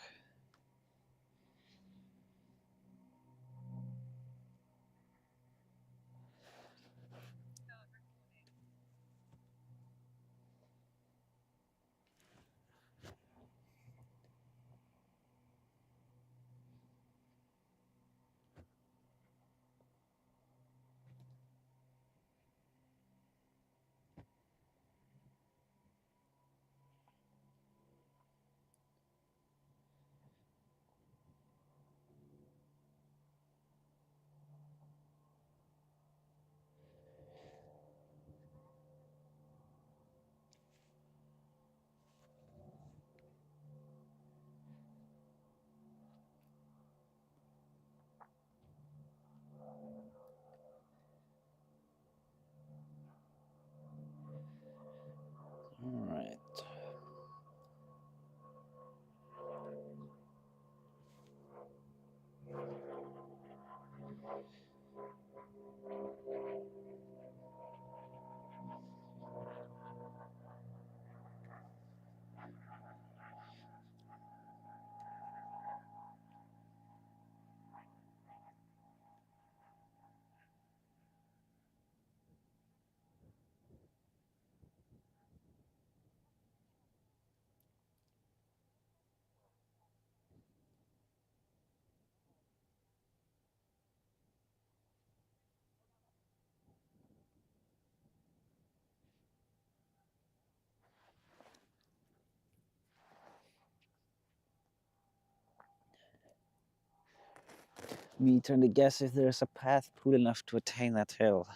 Speaker 1: Me trying to guess if there's a path cool enough to attain that hill.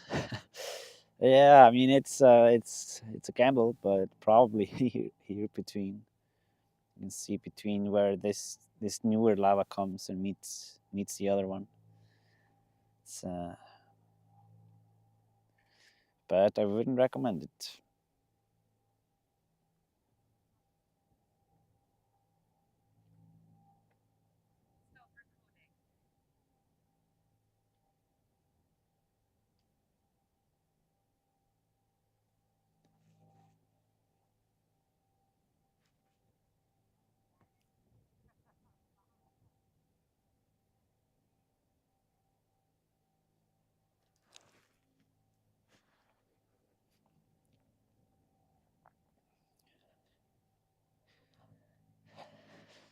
Speaker 1: Yeah, I mean it's a gamble, but probably here between you can see between where this newer lava comes and meets the other one. It's, but I wouldn't recommend it.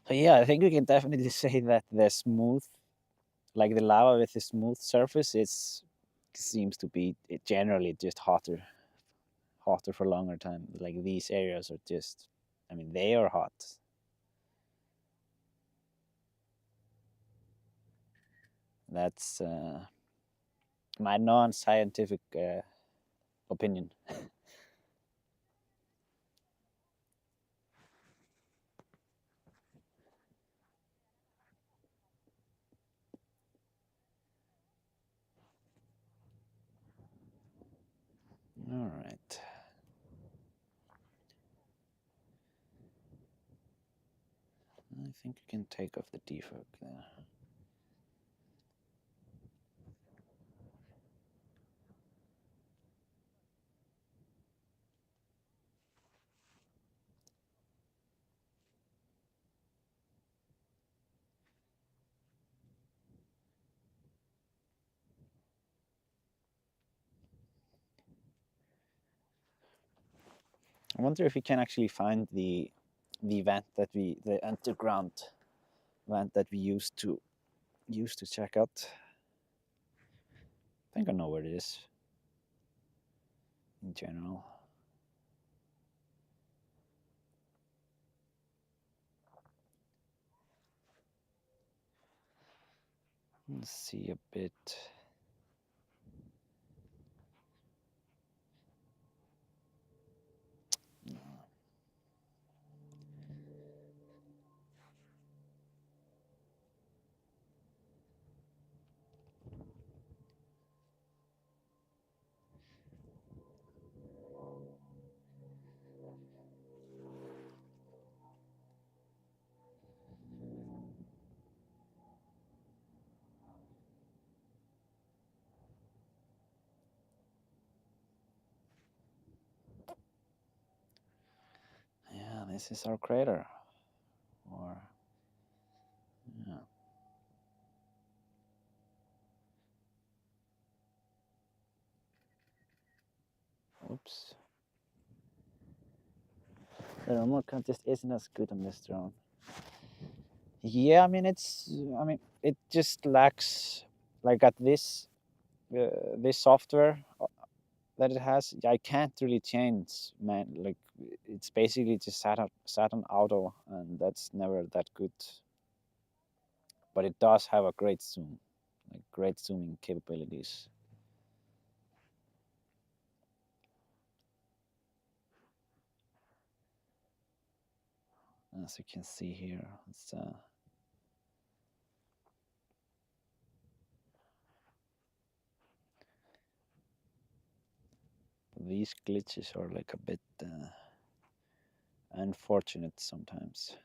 Speaker 1: So yeah, I think we can definitely say that the smooth, like the lava with the smooth surface, is seems to be generally just hotter for longer time. Like these areas are just, I mean, they are hot. That's my non-scientific opinion. All right. I think you can take off the defog there. I wonder if we can actually find the vent that the underground vent that we used to check out. I think I know where it is in general. Let's see a bit. Yeah, this is our crater. Or yeah. Oops. The remote control just isn't as good on this drone. Yeah, I mean it just lacks like at this software that it has. I can't really change, man. Like it's basically just sat on auto, and that's never that good. But it does have a great zoom, like great zooming capabilities, as you can see here. These glitches are like a bit unfortunate sometimes.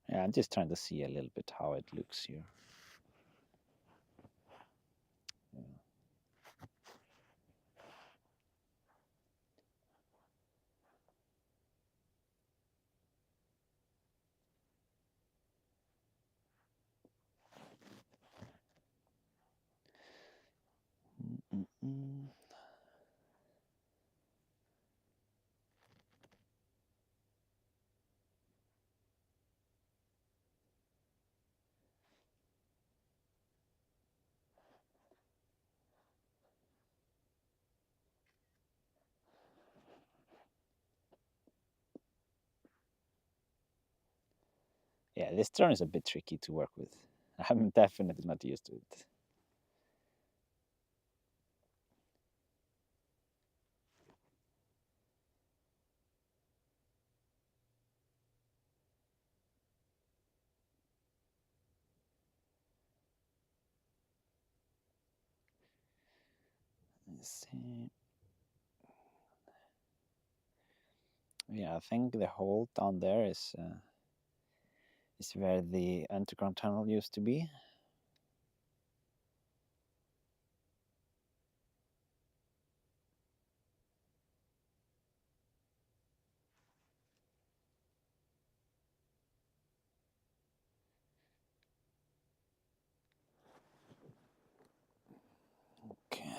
Speaker 1: Yeah, I'm just trying to see a little bit how it looks here. Yeah. Mm-mm. this drone is a bit tricky to work with. I'm definitely not used to it. Let's see. Yeah, I think the hole down there is where the underground tunnel used to be. Okay.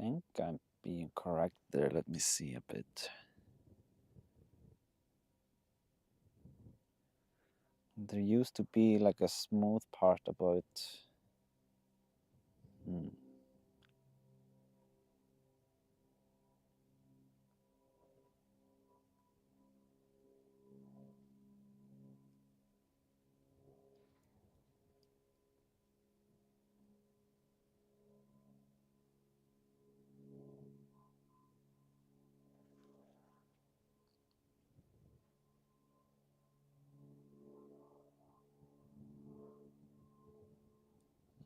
Speaker 1: I think I'm being correct there. Let me see a bit. There used to be like a smooth part about. Hmm.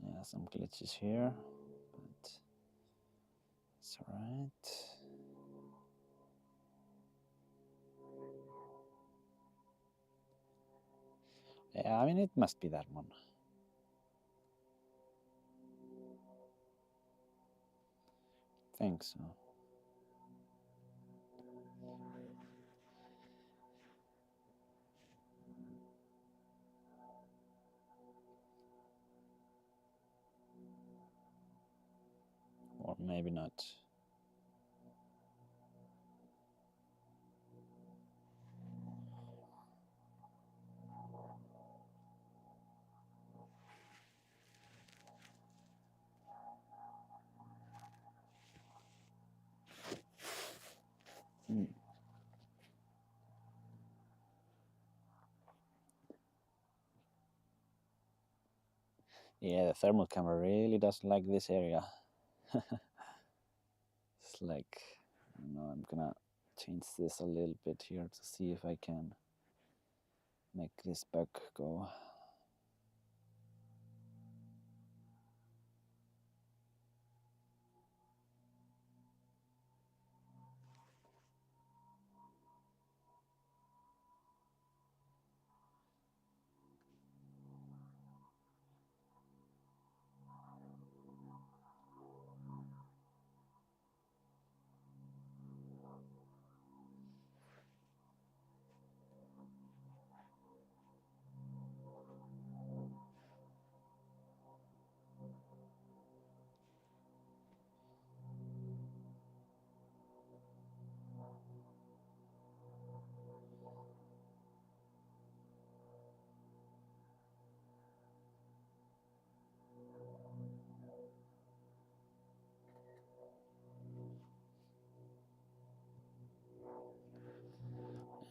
Speaker 1: Yeah, some glitches here, but it's alright. Yeah, I mean, it must be that one. Think so. Or maybe not. Hmm. Yeah, the thermal camera really doesn't like this area. It's like, I don't know, I'm gonna change this a little bit here to see if I can make this bug go.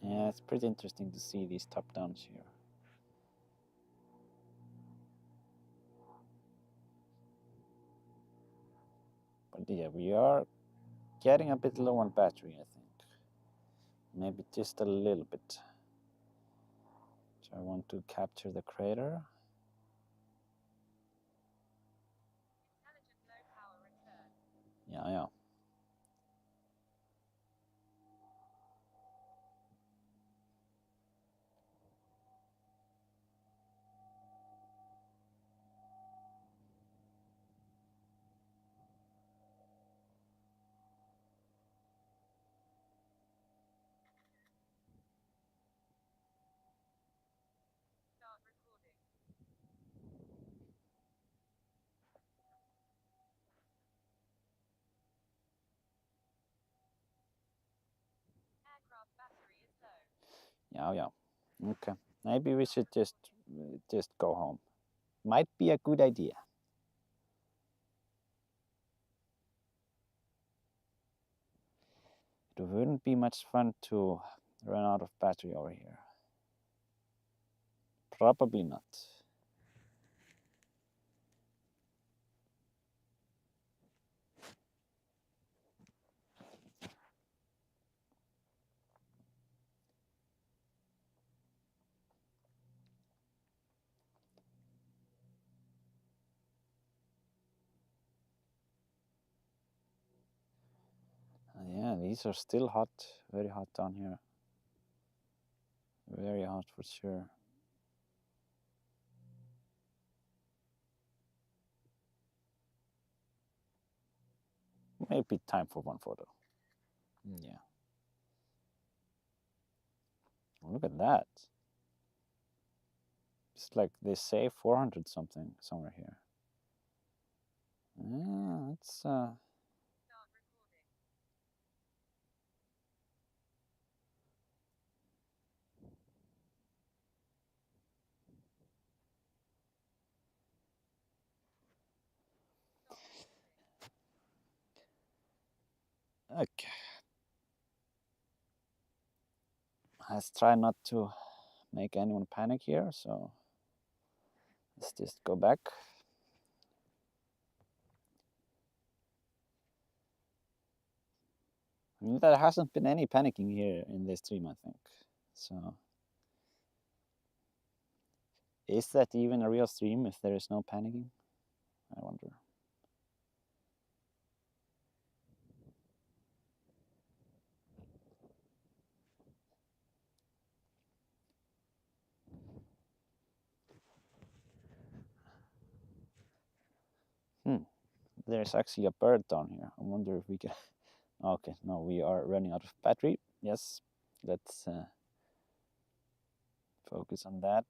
Speaker 1: Yeah, it's pretty interesting to see these top downs here. But yeah, we are getting a bit low on battery, I think. Maybe just a little bit. So I want to capture the crater. Yeah, yeah. Yeah, yeah. Okay. Maybe we should just go home. might be a good idea. It wouldn't be much fun to run out of battery over here. Probably not. Yeah, these are still hot, very hot down here. Very hot for sure. Maybe time for one photo. Yeah. Look at that. It's like they say 400 something somewhere here. Yeah, it's okay. Let's try not to make anyone panic here, so let's just go back. I mean, there hasn't been any panicking here in this stream, I think. So, is that even a real stream if there is no panicking? I wonder. There's actually a bird down here. I wonder if we can. Okay, no, we are running out of battery. Yes, let's focus on that.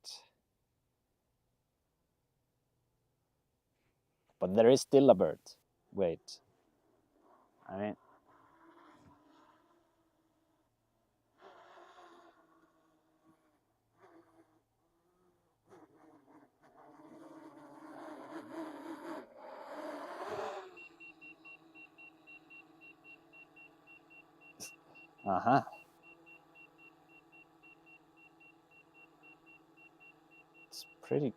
Speaker 1: But there is still a bird. Wait. I mean, uh-huh. It's pretty.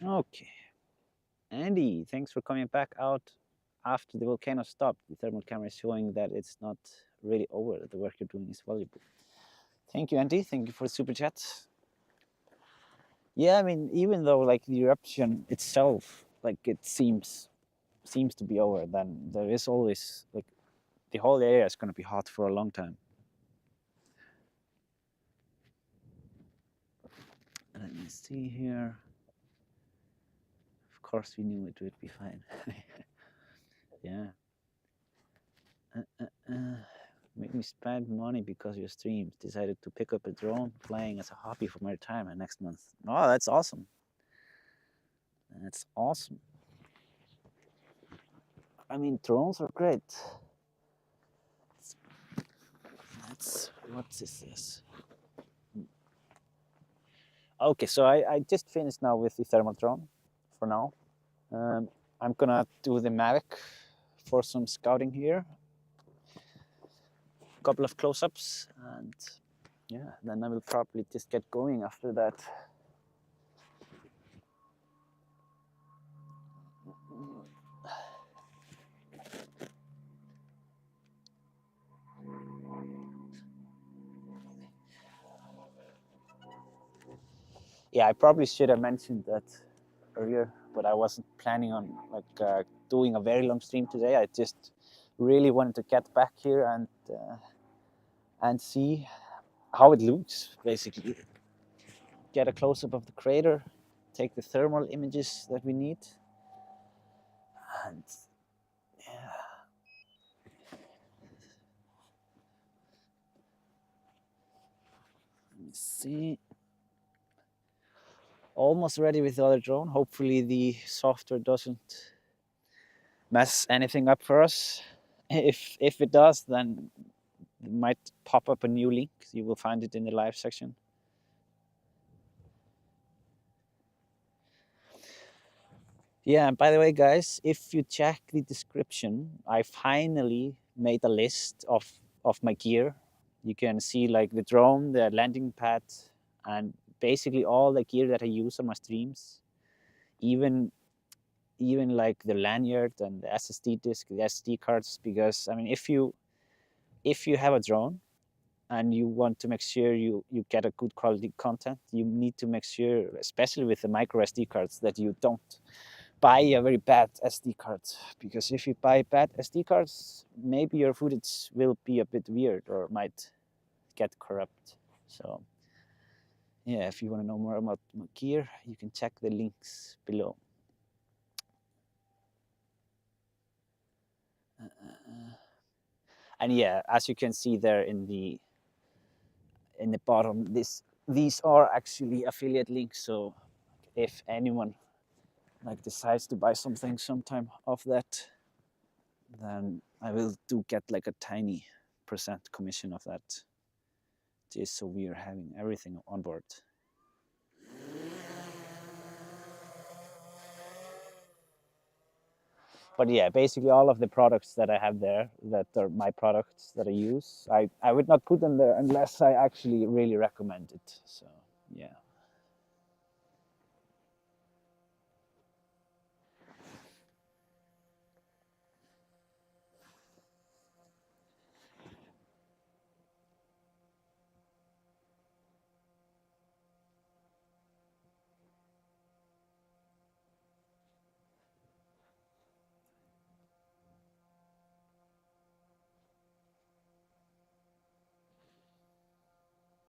Speaker 1: Okay. Andy, thanks for coming back out after the volcano stopped. The thermal camera is showing that it's not really over. The work you're doing is valuable. Thank you, Andy. Thank you for the super chat. Yeah, I mean, even though like the eruption itself, like it seems to be over, then there is always like the whole area is going to be hot for a long time. Let me see here. Of course, we knew it would be fine. Yeah. Made me spend money because your streams. Decided to pick up a drone flying as a hobby for my retirement next month. Oh, that's awesome. That's awesome. I mean, drones are great. What is this? Okay, so I just finished now with the thermal drone for now. I'm gonna do the Mavic for some scouting here. A couple of close-ups, and yeah, then I will probably just get going after that. Yeah, I probably should have mentioned that earlier, but I wasn't planning on like doing a very long stream today. I just really wanted to get back here and see how it looks, basically. Get a close-up of the crater, take the thermal images that we need, and yeah. Let me see. Almost ready with the other drone. Hopefully the software doesn't mess anything up for us. If it does, then it might pop up a new link. You will find it in the live section. Yeah, and by the way, guys, if you check the description, I finally made a list of my gear. You can see like the drone, the landing pad, and basically all the gear that I use on my streams. Even like the lanyard and the SSD disk, the SD cards, because I mean, if you have a drone and you want to make sure you get a good quality content, you need to make sure, especially with the micro SD cards, that you don't buy a very bad SD card, because if you buy bad SD cards, maybe your footage will be a bit weird or might get corrupt. So yeah, if you want to know more about my gear, you can check the links below. And yeah, as you can see there in the bottom, these are actually affiliate links. So if anyone like decides to buy something sometime of that, then I will get like a tiny % commission of that, just so we are having everything on board. But yeah, basically all of the products that I have there, that are my products that I use, I would not put them there unless I actually really recommend it. So yeah.